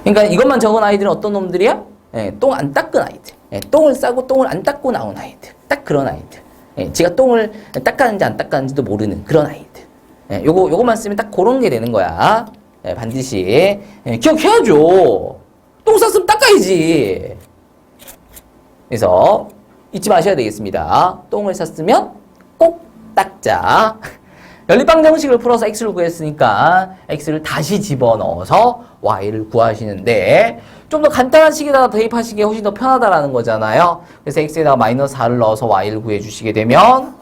그러니까 이것만 적은 아이들은 어떤 놈들이야? 네, 똥 안 닦은 아이들. 네, 똥을 싸고 똥을 안 닦고 나온 아이들. 딱 그런 아이들. 예, 지가 똥을 닦았는지 안 닦았는지도 모르는 그런 아이들. 예, 요거만 쓰면 딱 그런 게 되는 거야. 예, 반드시. 예, 기억해야죠. 똥 쌌으면 닦아야지. 그래서 잊지 마셔야 되겠습니다. 똥을 쌌으면 꼭 닦자. 연립방정식을 풀어서 x를 구했으니까 x를 다시 집어넣어서 y를 구하시는데 좀 더 간단한 식에다가 대입하시기에 훨씬 더 편하다라는 거잖아요. 그래서 x에다가 마이너스 4를 넣어서 y를 구해주시게 되면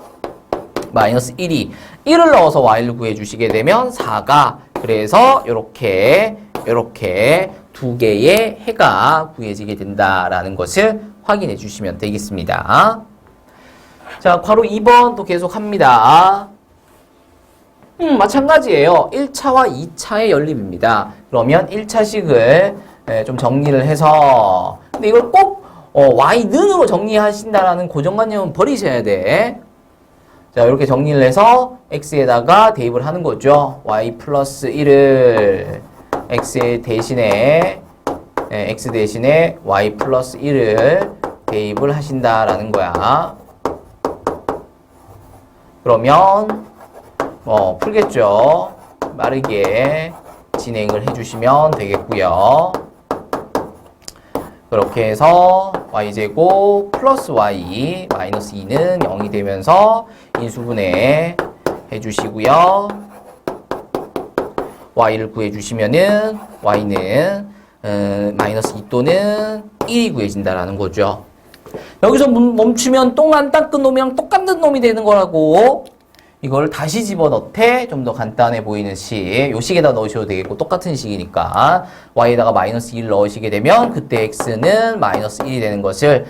마이너스 1을 넣어서 y를 구해주시게 되면 4가 그래서 요렇게 두 개의 해가 구해지게 된다라는 것을 확인해 주시면 되겠습니다. 자, 괄호 2번 또 계속 합니다. 마찬가지예요. 1차와 2차의 연립입니다. 그러면 1차식을 좀 정리를 해서 근데 이걸 꼭 y는으로 정리하신다라는 고정관념은 버리셔야 돼. 자, 이렇게 정리를 해서 x에다가 대입을 하는 거죠. y 플러스 1을 x 대신에 y 플러스 1을 대입을 하신다라는 거야. 그러면 풀겠죠. 빠르게 진행을 해주시면 되겠고요. 그렇게 해서 y제곱 플러스 y 마이너스 2는 0이 되면서 인수분해 해주시고요. y를 구해주시면은 y는 마이너스 2 또는 1이 구해진다라는 거죠. 여기서 멈추면 똥 안 닦은 놈이랑 똑같은 놈이 되는 거라고. 이걸 다시 집어넣되 좀 더 간단해 보이는 식, 요 식에다 넣으셔도 되겠고 똑같은 식이니까 y에다가 마이너스 1을 넣으시게 되면 그때 x는 마이너스 1이 되는 것을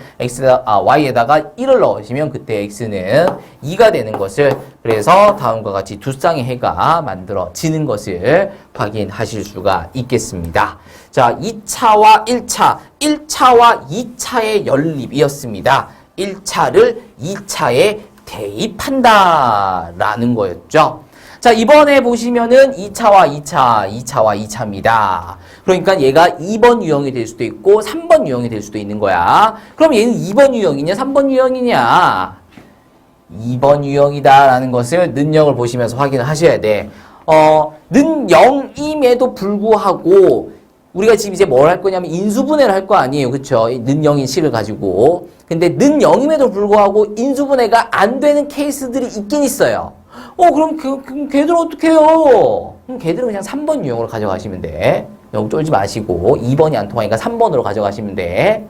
y에다가 1을 넣으시면 그때 x는 2가 되는 것을 그래서 다음과 같이 두 쌍의 해가 만들어지는 것을 확인하실 수가 있겠습니다. 자, 2차와 1차, 1차와 2차의 연립이었습니다. 1차를 2차에 대입한다라는 거였죠. 자, 이번에 보시면은 2차와 2차입니다. 그러니까 얘가 2번 유형이 될 수도 있고 3번 유형이 될 수도 있는 거야. 그럼 얘는 2번 유형이냐 3번 유형이냐? 2번 유형이다라는 것을 능력을 보시면서 확인을 하셔야 돼. 는 0임에도 불구하고 우리가 지금 이제 뭘 할 거냐면 인수분해를 할 거 아니에요. 그쵸? 는 0인 식을 가지고. 근데 는 0임에도 불구하고 인수분해가 안 되는 케이스들이 있긴 있어요. 그럼 걔들은 어떻게 해요? 그럼 걔들은 그냥 3번 유형으로 가져가시면 돼. 너무 쫄지 마시고 2번이 안 통하니까 3번으로 가져가시면 돼.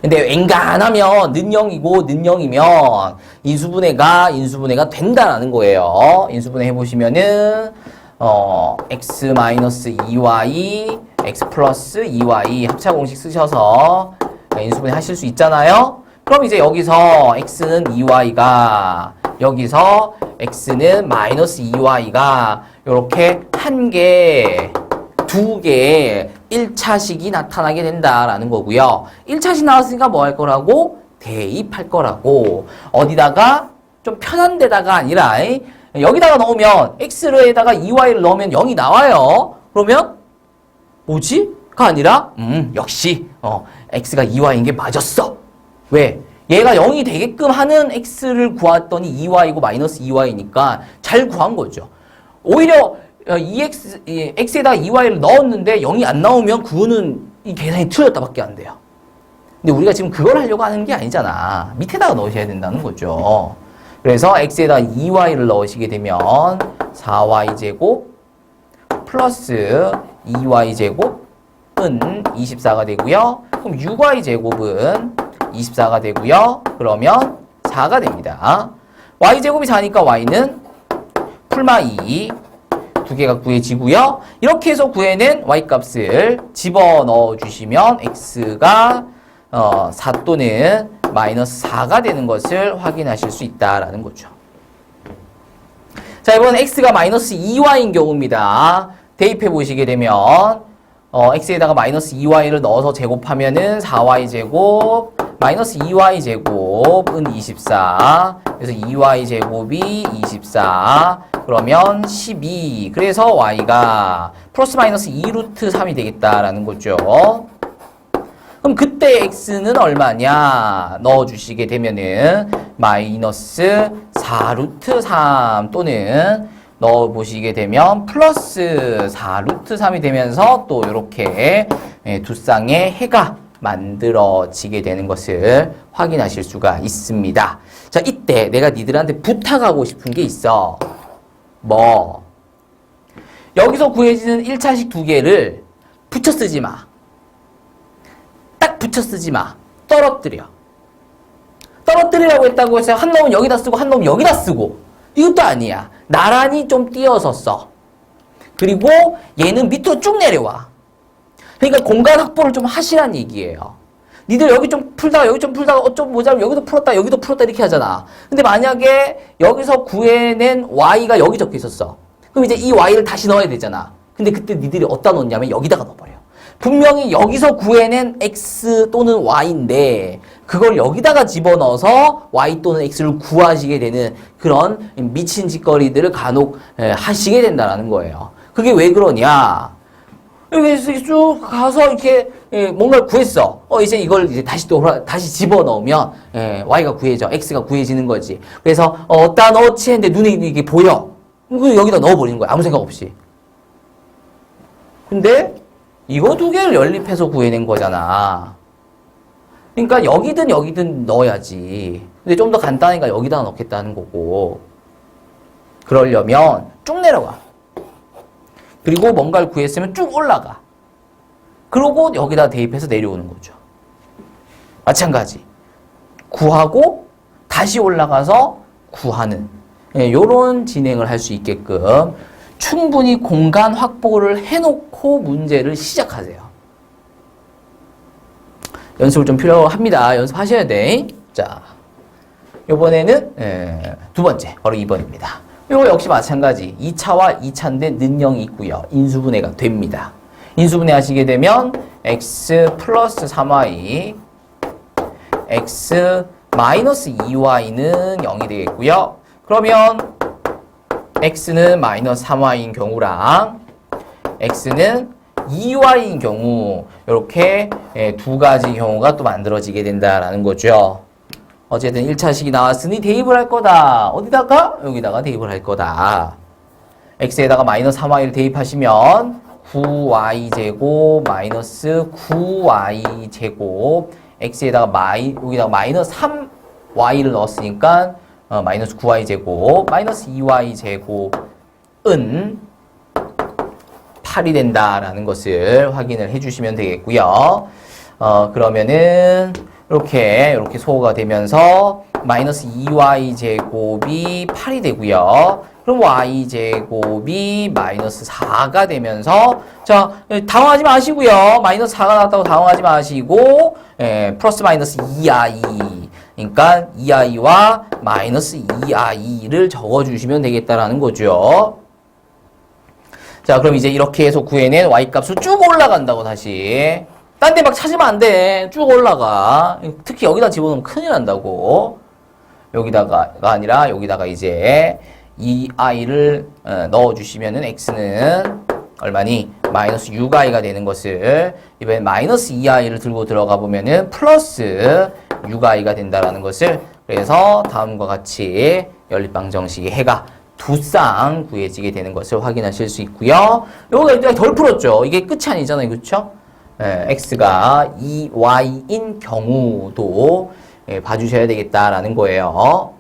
근데 웬간하면 는 0이고 는 0이면 인수분해가 된다라는 거예요. 인수분해 해보시면은 x-2y, x 플러스 2y 합차공식 쓰셔서 인수분해 하실 수 있잖아요. 그럼 이제 여기서 x는 2y가 여기서 x는 마이너스 2y가 이렇게 한 개, 두 개의 1차식이 나타나게 된다라는 거고요. 1차식 나왔으니까 뭐 할 거라고? 대입할 거라고. 어디다가? 좀 편한 데다가 아니라 여기다가 넣으면 x에다가 2y를 넣으면 0이 나와요. 그러면 뭐지? 가 아니라 역시 x가 2y인 게 맞았어. 왜? 얘가 0이 되게끔 하는 x를 구했더니 2y고 마이너스 2y니까 잘 구한 거죠. 오히려 x에다가 2y를 넣었는데 0이 안 나오면 그거는 이 계산이 틀렸다밖에 안 돼요. 근데 우리가 지금 그걸 하려고 하는 게 아니잖아. 밑에다가 넣으셔야 된다는 거죠. 그래서 x에다가 2y를 넣으시게 되면 4y제곱 플러스 2y제곱은 24가 되고요. 그럼 6y제곱은 24가 되고요. 그러면 4가 됩니다. y제곱이 4니까 y는 풀마 2 두 개가 구해지고요. 이렇게 해서 구해낸 y값을 집어넣어 주시면 x가 4 또는 마이너스 4가 되는 것을 확인하실 수 있다라는 거죠. 자, 이번엔 x가 마이너스 2y인 경우입니다. 대입해 보시게 되면 x에다가 마이너스 2y를 넣어서 제곱하면은 4y제곱 마이너스 2y제곱은 24. 그래서 2y제곱이 24. 그러면 12. 그래서 y가 플러스 마이너스 2루트 3이 되겠다라는 거죠. 그럼 그때 x는 얼마냐? 넣어주시게 되면은 마이너스 4루트 3 또는 넣어보시게 되면 플러스 4루트 3이 되면서 또 이렇게 두 쌍의 해가 만들어지게 되는 것을 확인하실 수가 있습니다. 자, 이때 내가 니들한테 부탁하고 싶은 게 있어. 뭐? 여기서 구해지는 1차식 두 개를 붙여 쓰지 마. 딱 붙여 쓰지 마. 떨어뜨려. 떨어뜨리라고 했다고 해서 한 놈은 여기다 쓰고 한 놈은 여기다 쓰고. 이것도 아니야. 나란히 좀 띄어서 써. 그리고 얘는 밑으로 쭉 내려와. 그러니까 공간 확보를 좀 하시란 얘기예요. 니들 여기 좀 풀다가 여기 좀 풀다가 어쩜 모자라면 여기도 풀었다 여기도 풀었다 이렇게 하잖아. 근데 만약에 여기서 구해낸 y가 여기 적혀 있었어. 그럼 이제 이 y를 다시 넣어야 되잖아. 근데 그때 니들이 어디다 넣냐면 여기다가 넣어버려. 분명히 여기서 구해낸 x 또는 y인데 그걸 여기다가 집어넣어서 y 또는 x를 구하시게 되는 그런 미친 짓거리들을 간혹 하시게 된다는 거예요. 그게 왜 그러냐? 여기 쭉 가서 이렇게 뭔가를 구했어. 이제 이걸 이제 다시 집어넣으면 y가 구해져, x가 구해지는 거지. 그래서 어디다 넣지 했는데 눈에 이게 보여. 여기다 넣어버리는 거야. 아무 생각 없이. 근데 이거 두 개를 연립해서 구해낸 거잖아. 그러니까 여기든 넣어야지. 근데 좀 더 간단하니까 여기다 넣겠다는 거고. 그러려면 쭉 내려가. 그리고 뭔가를 구했으면 쭉 올라가. 그러고 여기다 대입해서 내려오는 거죠. 마찬가지. 구하고 다시 올라가서 구하는 요런 진행을 할 수 있게끔 충분히 공간 확보를 해놓고 문제를 시작하세요. 연습을 좀 필요합니다. 연습하셔야 돼. 자, 요번에는 두 번째, 바로 2번입니다. 이거 역시 마찬가지. 2차와 2차인데 는 0이 있고요. 인수분해가 됩니다. 인수분해 하시게 되면 x 플러스 3y x 마이너스 2y는 0이 되겠고요. 그러면 x는 마이너스 3y인 경우랑 x는 2y인 경우 이렇게 두 가지 경우가 또 만들어지게 된다라는 거죠. 어쨌든 1차식이 나왔으니 대입을 할 거다. 어디다가? 여기다가 대입을 할 거다. x에다가 마이너스 3y를 대입하시면 9y제곱 마이너스 9y제곱 x에다가 여기다가 마이너스 3y를 넣었으니까 마이너스 9y제곱 마이너스 2y제곱은 8이 된다라는 것을 확인을 해주시면 되겠고요. 그러면은 이렇게 소호가 되면서 마이너스 2y제곱이 8이 되고요. 그럼 y제곱이 마이너스 4가 되면서 자 당황하지 마시고요. 마이너스 4가 나왔다고 당황하지 마시고 플러스 마이너스 2i 그러니까 2i와 마이너스 2i를 적어주시면 되겠다라는 거죠. 자 그럼 이제 이렇게 해서 구해낸 y값을 쭉 올라간다고 다시 딴 데 막 찾으면 안 돼. 쭉 올라가. 특히 여기다 집어넣으면 큰일 난다고. 여기다가 아니라 여기다가 이제 2i를 넣어주시면은 x는 얼마니? 마이너스 6i가 되는 것을 이번엔 마이너스 2i를 들고 들어가 보면은 플러스 6i가 된다라는 것을 그래서 다음과 같이 연립방정식의 해가 두 쌍 구해지게 되는 것을 확인하실 수 있고요. 여기가 일단 덜 풀었죠. 이게 끝이 아니잖아요. 그렇죠? x가 2y인 경우도 봐주셔야 되겠다라는 거예요.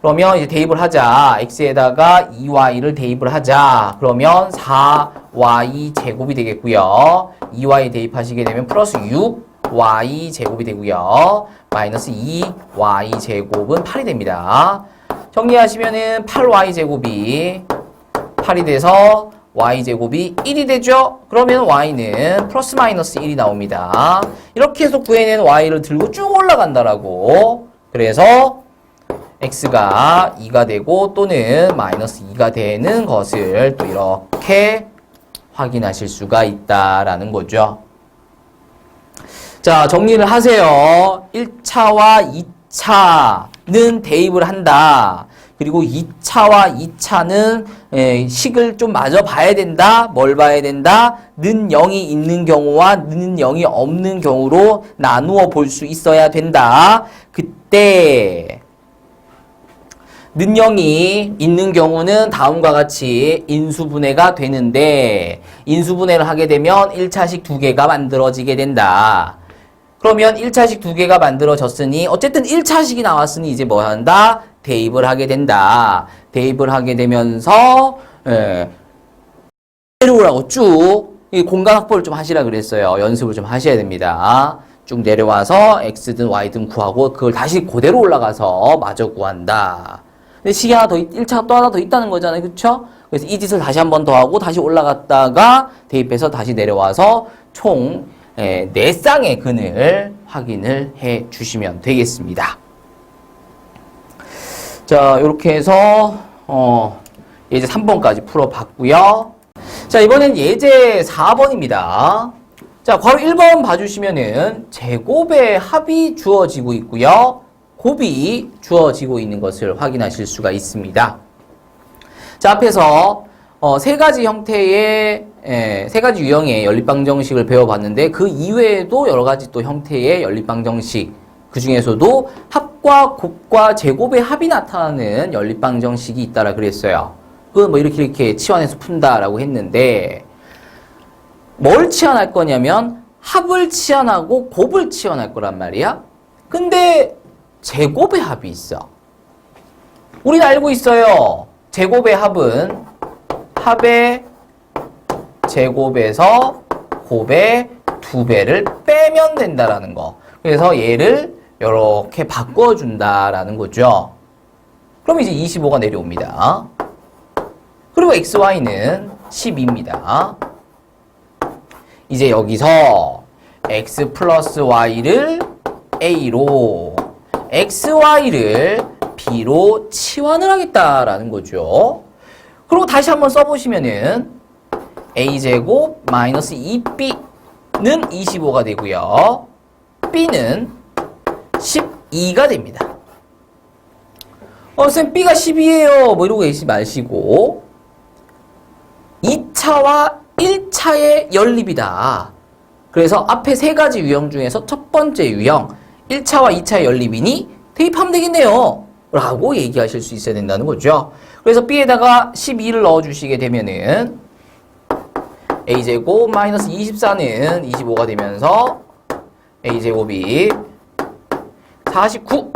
그러면 이제 대입을 하자. x에다가 2y를 대입을 하자. 그러면 4y 제곱이 되겠고요. 2y 대입하시게 되면 플러스 6y 제곱이 되고요. 마이너스 2y 제곱은 8이 됩니다. 정리하시면은 8y 제곱이 8이 돼서 y제곱이 1이 되죠? 그러면 y는 플러스 마이너스 1이 나옵니다. 이렇게 해서 구해낸 y를 들고 쭉 올라간다라고. 그래서 x가 2가 되고 또는 마이너스 2가 되는 것을 또 이렇게 확인하실 수가 있다라는 거죠. 자, 정리를 하세요. 1차와 2차는 대입을 한다. 그리고 2차와 2차는 식을 좀 마저 봐야 된다. 뭘 봐야 된다? 는 0이 있는 경우와 는 0이 없는 경우로 나누어 볼 수 있어야 된다. 그때 는 0이 있는 경우는 다음과 같이 인수분해가 되는데 인수분해를 하게 되면 1차식 2개가 만들어지게 된다. 그러면 1차식 2개가 만들어졌으니 어쨌든 1차식이 나왔으니 이제 뭐 한다? 대입을 하게 된다. 대입을 하게 되면서 내려오라고 쭉 공간 확보를 좀 하시라 그랬어요. 연습을 좀 하셔야 됩니다. 쭉 내려와서 x든 y든 구하고 그걸 다시 그대로 올라가서 마저 구한다. 근데 식이 하나 더 1차가 또 하나 더 있다는 거잖아요. 그쵸? 그래서 이 짓을 다시 한 번 더 하고 다시 올라갔다가 대입해서 다시 내려와서 총 4쌍의 근을 확인을 해 주시면 되겠습니다. 자, 이렇게 해서 예제 3번까지 풀어봤고요. 자, 이번엔 예제 4번입니다. 자, 괄호 1번 봐주시면은 제곱의 합이 주어지고 있고요. 곱이 주어지고 있는 것을 확인하실 수가 있습니다. 자, 앞에서 세 가지 형태의 세 가지 유형의 연립방정식을 배워봤는데 그 이외에도 여러 가지 또 형태의 연립방정식 그 중에서도 합과 곱과 제곱의 합이 나타나는 연립방정식이 있다라 그랬어요. 그건 뭐 이렇게 치환해서 푼다라고 했는데 뭘 치환할 거냐면 합을 치환하고 곱을 치환할 거란 말이야. 근데 제곱의 합이 있어. 우리는 알고 있어요. 제곱의 합은 합의 제곱에서 곱의 2배를 빼면 된다라는 거. 그래서 얘를 이렇게 바꿔준다라는 거죠. 그럼 이제 25가 내려옵니다. 그리고 xy는 12입니다. 이제 여기서 x 플러스 y를 a로 xy를 b로 치환을 하겠다라는 거죠. 그리고 다시 한번 써보시면은 a제곱 마이너스 2b는 25가 되고요. b는 12가 됩니다. 쌤 b가 12예요. 뭐 이러고 계시지 마시고 2차와 1차의 연립이다. 그래서 앞에 세 가지 유형 중에서 첫 번째 유형 1차와 2차의 연립이니 대입하면 되겠네요. 라고 얘기하실 수 있어야 된다는 거죠. 그래서 b에다가 12를 넣어주시게 되면은 a제곱 마이너스 24는 25가 되면서 a제곱이 49.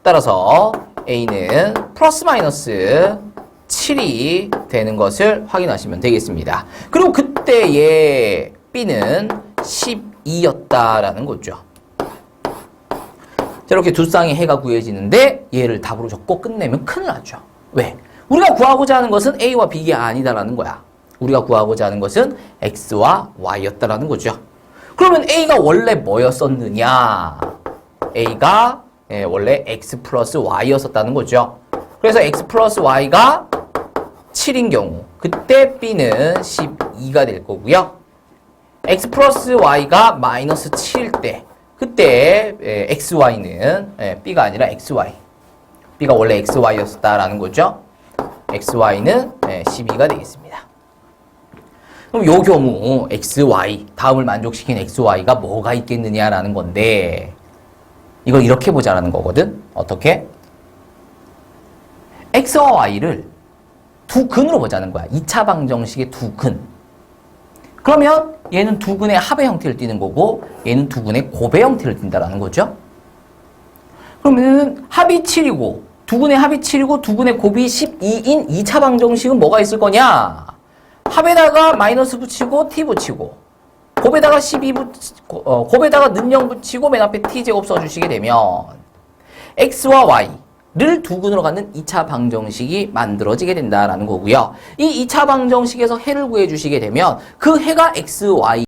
따라서 a는 플러스 마이너스 7이 되는 것을 확인하시면 되겠습니다. 그리고 그때의 b는 12였다라는 거죠. 자, 이렇게 두 쌍의 해가 구해지는데 얘를 답으로 적고 끝내면 큰일 나죠. 왜? 우리가 구하고자 하는 것은 a와 b가 아니다라는 거야. 우리가 구하고자 하는 것은 x와 y였다라는 거죠. 그러면 a가 원래 뭐였었느냐? a가 원래 x 플러스 y였었다는 거죠. 그래서 x 플러스 y가 7인 경우 그때 b는 12가 될 거고요. x 플러스 y가 마이너스 7일 때 그때 xy는 b가 아니라 xy. b가 원래 xy였다라는 거죠. xy는 12가 되겠습니다. 그럼 요 경우 xy, 다음을 만족시킨 xy가 뭐가 있겠느냐라는 건데 이걸 이렇게 보자라는 거거든. 어떻게? x와 y를 두 근으로 보자는 거야. 2차 방정식의 두 근. 그러면 얘는 두 근의 합의 형태를 띠는 거고 얘는 두 근의 곱의 형태를 띈다라는 거죠. 그러면 합이 7이고 두 근의 합이 7이고 두 근의 곱이 12인 2차 방정식은 뭐가 있을 거냐? 합에다가 마이너스 붙이고 t 붙이고 곱에다가 12 곱에다가 는영 붙이고 맨 앞에 t제곱 써주시게 되면 x와 y를 두 근으로 갖는 2차 방정식이 만들어지게 된다라는 거고요. 이 2차 방정식에서 해를 구해주시게 되면 그 해가 x, y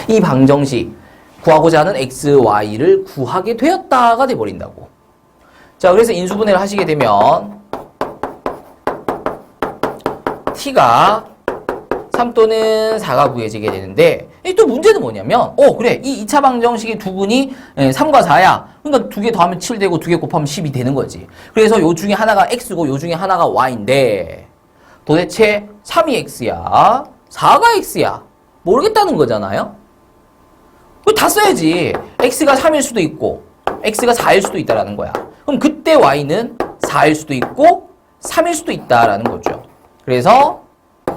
이 방정식 구하고자 하는 x, y를 구하게 되었다가 돼버린다고. 자, 그래서 인수분해를 하시게 되면 t가 3 또는 4가 구해지게 되는데 또 문제는 뭐냐면 그래 이 2차 방정식의 두 근이 3과 4야. 그러니까 두 개 더하면 7 되고 두 개 곱하면 10이 되는 거지. 그래서 요 중에 하나가 x고 요 중에 하나가 y인데 도대체 3이 x야 4가 x야 모르겠다는 거잖아요. 그거 다 써야지. x가 3일 수도 있고 x가 4일 수도 있다라는 거야. 그럼 그때 y는 4일 수도 있고 3일 수도 있다라는 거죠. 그래서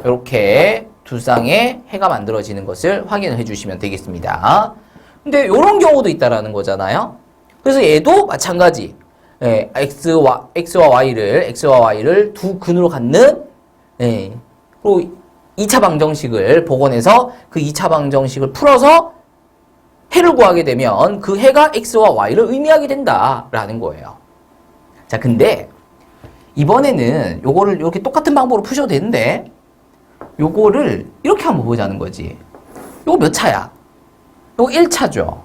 이렇게 두 쌍의 해가 만들어지는 것을 확인을 해주시면 되겠습니다. 근데 이런 경우도 있다라는 거잖아요. 그래서 얘도 마찬가지. x와 y를 두 근으로 갖는 그리고 2차 방정식을 복원해서 그 2차 방정식을 풀어서 해를 구하게 되면 그 해가 x와 y를 의미하게 된다라는 거예요. 자, 근데 이번에는 요거를 이렇게 똑같은 방법으로 푸셔도 되는데 요거를 이렇게 한번 보자는 거지. 요거 몇 차야? 요거 1차죠.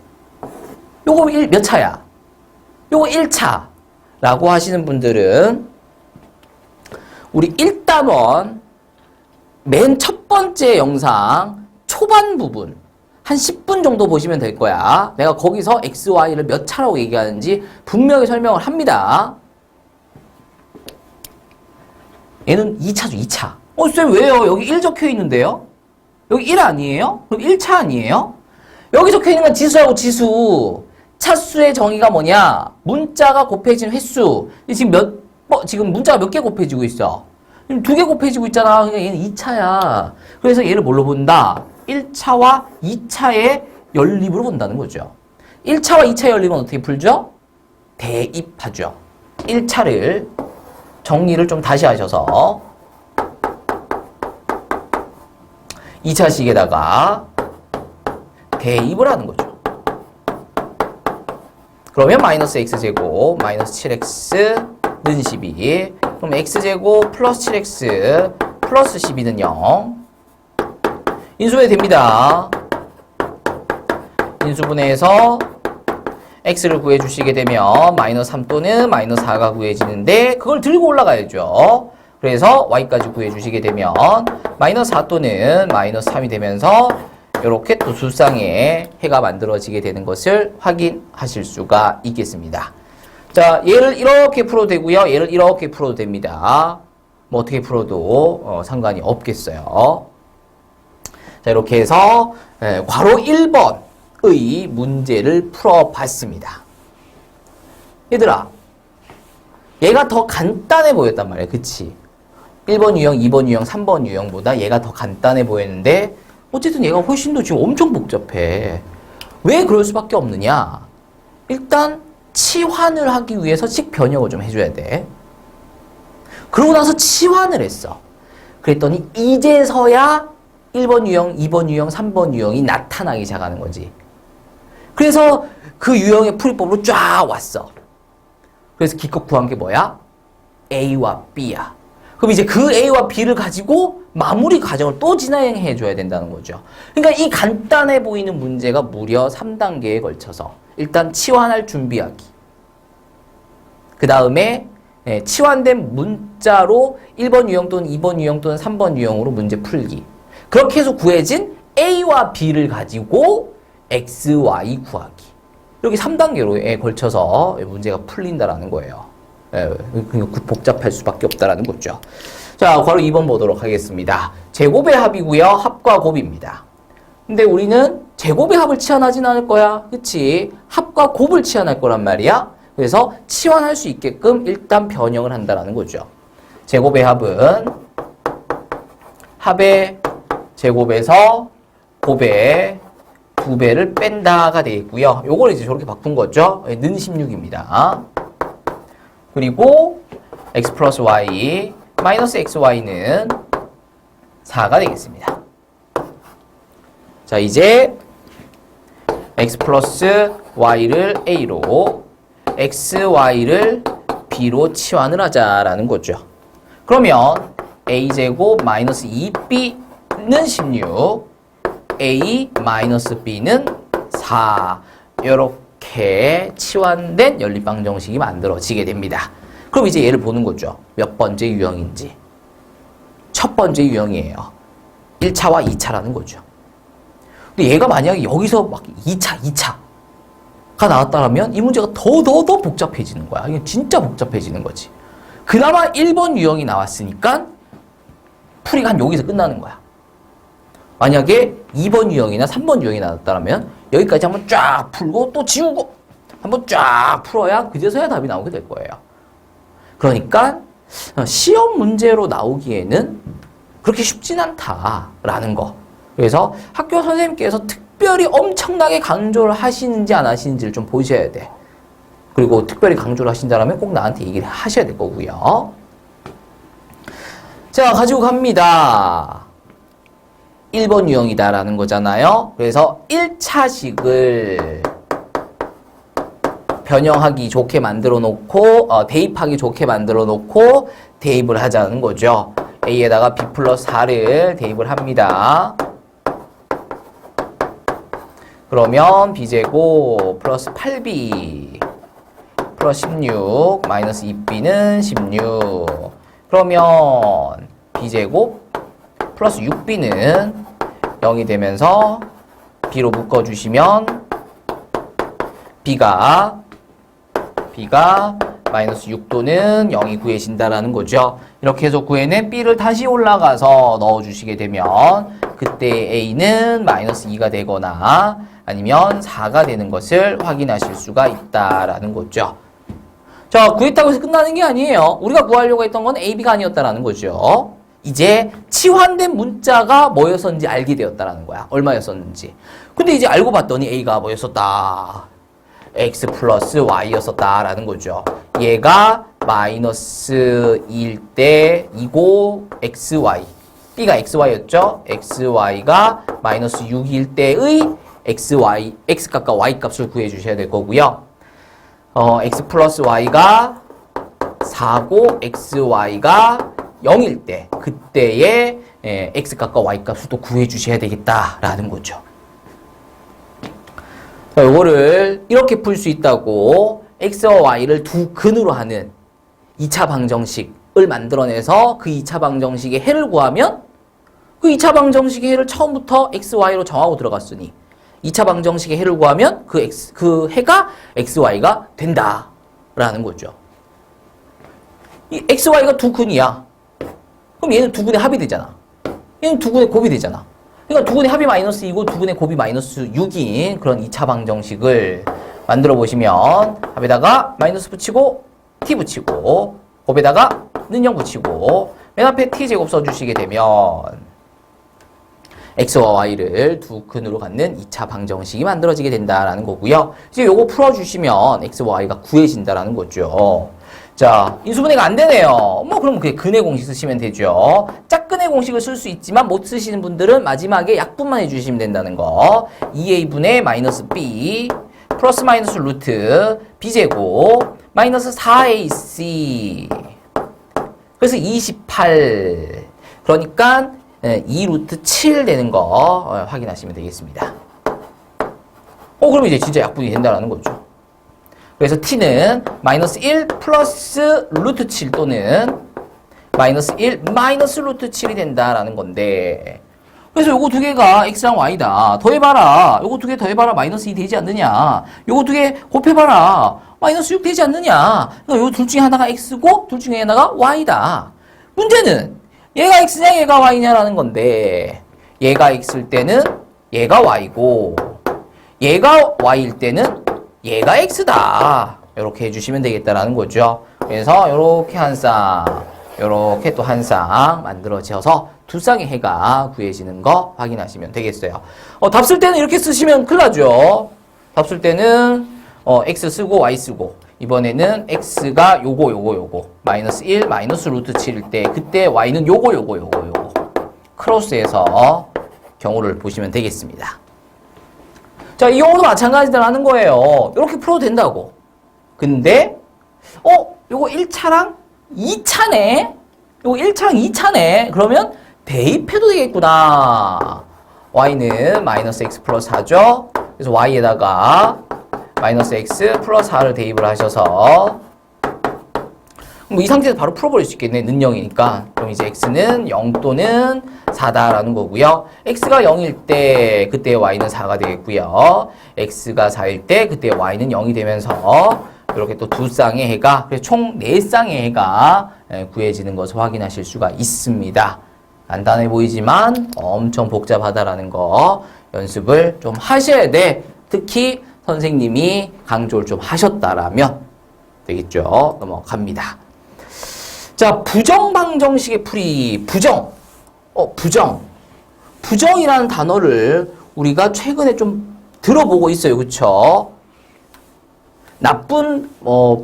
요거 몇 차야? 요거 1차. 라고 하시는 분들은 우리 1단원 맨 첫 번째 영상 초반 부분 한 10분 정도 보시면 될 거야. 내가 거기서 x, y를 몇 차라고 얘기하는지 분명히 설명을 합니다. 얘는 2차죠, 2차. 쌤 왜요? 여기 1 적혀 있는데요? 여기 1 아니에요? 그럼 1차 아니에요? 여기 적혀 있는 건 지수하고 지수. 차수의 정의가 뭐냐? 문자가 곱해진 횟수. 지금 지금 문자가 몇 개 곱해지고 있어? 2개 곱해지고 있잖아. 그러니까 얘는 2차야. 그래서 얘를 뭘로 본다? 1차와 2차의 연립으로 본다는 거죠. 1차와 2차의 연립은 어떻게 풀죠? 대입하죠. 1차를 정리를 좀 다시 하셔서 2차식에다가 대입을 하는 거죠. 그러면 마이너스 x제곱 마이너스 7x는 12. 그럼 x제곱 플러스 7x 플러스 12는 0. 인수분해 됩니다. 인수분해해서 x를 구해주시게 되면 마이너스 3 또는 마이너스 4가 구해지는데 그걸 들고 올라가야죠. 그래서 y까지 구해주시게 되면 마이너스 4 또는 마이너스 3이 되면서 이렇게 또 두 쌍의 해가 만들어지게 되는 것을 확인하실 수가 있겠습니다. 자, 얘를 이렇게 풀어도 되고요. 얘를 이렇게 풀어도 됩니다. 뭐 어떻게 풀어도 상관이 없겠어요. 자, 이렇게 해서 괄호 1번의 문제를 풀어봤습니다. 얘들아, 얘가 더 간단해 보였단 말이야. 그치? 1번 유형, 2번 유형, 3번 유형보다 얘가 더 간단해 보였는데 어쨌든 얘가 훨씬 더 지금 엄청 복잡해. 왜 그럴 수밖에 없느냐? 일단 치환을 하기 위해서 식 변형을 좀 해줘야 돼. 그러고 나서 치환을 했어. 그랬더니 이제서야 1번 유형, 2번 유형, 3번 유형이 나타나기 시작하는 거지. 그래서 그 유형의 풀이법으로 쫙 왔어. 그래서 기껏 구한 게 뭐야? A와 B야. 그럼 이제 그 A와 B를 가지고 마무리 과정을 또 진행해 줘야 된다는 거죠. 그러니까 이 간단해 보이는 문제가 무려 3단계에 걸쳐서 일단 치환할 준비하기. 그 다음에 치환된 문자로 1번 유형 또는 2번 유형 또는 3번 유형으로 문제 풀기. 그렇게 해서 구해진 A와 B를 가지고 X, Y 구하기. 이렇게 3단계로에 걸쳐서 문제가 풀린다라는 거예요. 그러니까 복잡할 수밖에 없다라는 거죠. 자, 바로 2번 보도록 하겠습니다. 제곱의 합이고요. 합과 곱입니다. 근데 우리는 제곱의 합을 치환하진 않을 거야. 그치? 합과 곱을 치환할 거란 말이야. 그래서 치환할 수 있게끔 일단 변형을 한다라는 거죠. 제곱의 합은 합의 제곱에서 곱의 2배를 뺀다가 되겠고요. 요걸 이제 저렇게 바꾼 거죠. 는 16입니다. 그리고 x 플러스 y 마이너스 xy는 4가 되겠습니다. 자, 이제 x 플러스 y를 a로 xy를 b로 치환을 하자라는 거죠. 그러면 a제곱 마이너스 2b는 16, a 마이너스 b는 4 이렇게 치환된 연립방정식이 만들어지게 됩니다. 그럼 이제 얘를 보는 거죠. 몇 번째 유형인지. 첫 번째 유형이에요. 1차와 2차라는 거죠. 근데 얘가 만약에 여기서 막 2차가 나왔다면 이 문제가 더 복잡해지는 거야. 이게 진짜 복잡해지는 거지. 그나마 1번 유형이 나왔으니까 풀이가 한 여기서 끝나는 거야. 만약에 2번 유형이나 3번 유형이 나왔다면 여기까지 한번 쫙 풀고 또 지우고 한번 쫙 풀어야 그제서야 답이 나오게 될 거예요. 그러니까 시험 문제로 나오기에는 그렇게 쉽진 않다라는 거. 그래서 학교 선생님께서 특별히 엄청나게 강조를 하시는지 안 하시는지를 좀 보셔야 돼. 그리고 특별히 강조를 하신다면 꼭 나한테 얘기를 하셔야 될 거고요. 자, 가지고 갑니다. 1번 유형이다라는 거잖아요. 그래서 1차식을 변형하기 좋게 만들어 놓고 대입하기 좋게 만들어 놓고 대입을 하자는 거죠. A에다가 B 플러스 4를 대입을 합니다. 그러면 B제곱 플러스 8B 플러스 16 마이너스 2B는 16. 그러면 B제곱 플러스 6B는 0이 되면서 B로 묶어주시면 B가 마이너스 6도는 0이 구해진다라는 거죠. 이렇게 해서 구해낸 B를 다시 올라가서 넣어주시게 되면 그때 A는 마이너스 2가 되거나 아니면 4가 되는 것을 확인하실 수가 있다라는 거죠. 자, 구했다고 해서 끝나는 게 아니에요. 우리가 구하려고 했던 건 A, B가 아니었다라는 거죠. 이제 치환된 문자가 뭐였었는지 알게 되었다라는 거야. 얼마였었는지. 근데 이제 알고 봤더니 A가 뭐였었다. X 플러스 Y였었다라는 거죠. 얘가 마이너스 2일 때 2고 XY. B가 XY였죠. XY가 마이너스 6일 때의 XY, X값과 Y값을 구해주셔야 될 거고요. X 플러스 Y가 4고 XY가 0일 때 그때의 X값과 Y값을 또 구해주셔야 되겠다라는 거죠. 자, 요거를 이렇게 풀 수 있다고 X와 Y를 두 근으로 하는 2차 방정식을 만들어내서 그 2차 방정식의 해를 구하면 그 2차 방정식의 해를 처음부터 X, Y로 정하고 들어갔으니 2차 방정식의 해를 구하면 그 해가 X, Y가 된다라는 거죠. 이 X, Y가 두 근이야. 그럼 얘는 두 근의 합이 되잖아. 얘는 두 근의 곱이 되잖아. 그러니까 두 근의 합이 마이너스 2고 두 근의 곱이 마이너스 6인 그런 2차 방정식을 만들어 보시면 합에다가 마이너스 붙이고 t 붙이고 곱에다가 는 0 붙이고 맨 앞에 t제곱 써주시게 되면 x와 y를 두 근으로 갖는 2차 방정식이 만들어지게 된다라는 거고요. 이제 요거 풀어주시면 x와 y가 구해진다라는 거죠. 자, 인수분해가 안 되네요. 뭐 그럼 그게 근의 공식 쓰시면 되죠. 짝근의 공식을 쓸 수 있지만 못 쓰시는 분들은 마지막에 약분만 해주시면 된다는 거. 2a분의 마이너스 b 플러스 마이너스 루트 b제곱 마이너스 4ac 그래서 28 그러니까 2 루트 7 되는 거 확인하시면 되겠습니다. 그럼 이제 진짜 약분이 된다는 거죠. 그래서 t는 마이너스 1 플러스 루트 7 또는 마이너스 1 마이너스 루트 7이 된다라는 건데 그래서 요거 두 개가 x랑 y다. 더해봐라. 요거 두 개 더해봐라. 마이너스 2 되지 않느냐. 요거 두 개 곱해봐라. 마이너스 6 되지 않느냐. 그러니까 요 둘 중에 하나가 x고 둘 중에 하나가 y다. 문제는 얘가 x냐 얘가 y냐라는 건데 얘가 x일 때는 얘가 y고 얘가 y일 때는 얘가 x다. 이렇게 해주시면 되겠다라는 거죠. 그래서 이렇게 한 쌍, 이렇게 또 한 쌍 만들어져서 두 쌍의 해가 구해지는 거 확인하시면 되겠어요. 답 쓸 때는 이렇게 쓰시면 큰일 나죠. 답 쓸 때는 x 쓰고 y 쓰고 이번에는 x가 요거 마이너스 1 마이너스 루트 7일 때 그때 y는 요거 크로스해서 경우를 보시면 되겠습니다. 자, 이 경우도 마찬가지다라는 거예요. 이렇게 풀어도 된다고. 근데 요거 1차랑 2차네. 요거 1차랑 2차네. 그러면 대입해도 되겠구나. y는 마이너스 x 플러스 4죠. 그래서 y에다가 마이너스 x 플러스 4를 대입을 하셔서 뭐 이 상태에서 바로 풀어버릴 수 있겠네. 는 0이니까. 그럼 이제 x는 0 또는 4다라는 거고요. x가 0일 때 그때 y는 4가 되겠고요. x가 4일 때 그때 y는 0이 되면서 이렇게 또 두 쌍의 해가 그래서 총 4쌍의 해가 구해지는 것을 확인하실 수가 있습니다. 간단해 보이지만 엄청 복잡하다라는 거 연습을 좀 하셔야 돼. 특히 선생님이 강조를 좀 하셨다라면 되겠죠. 넘어갑니다. 자, 부정방정식의 풀이. 부정이라는 단어를 우리가 최근에 좀 들어보고 있어요. 그쵸? 나쁜,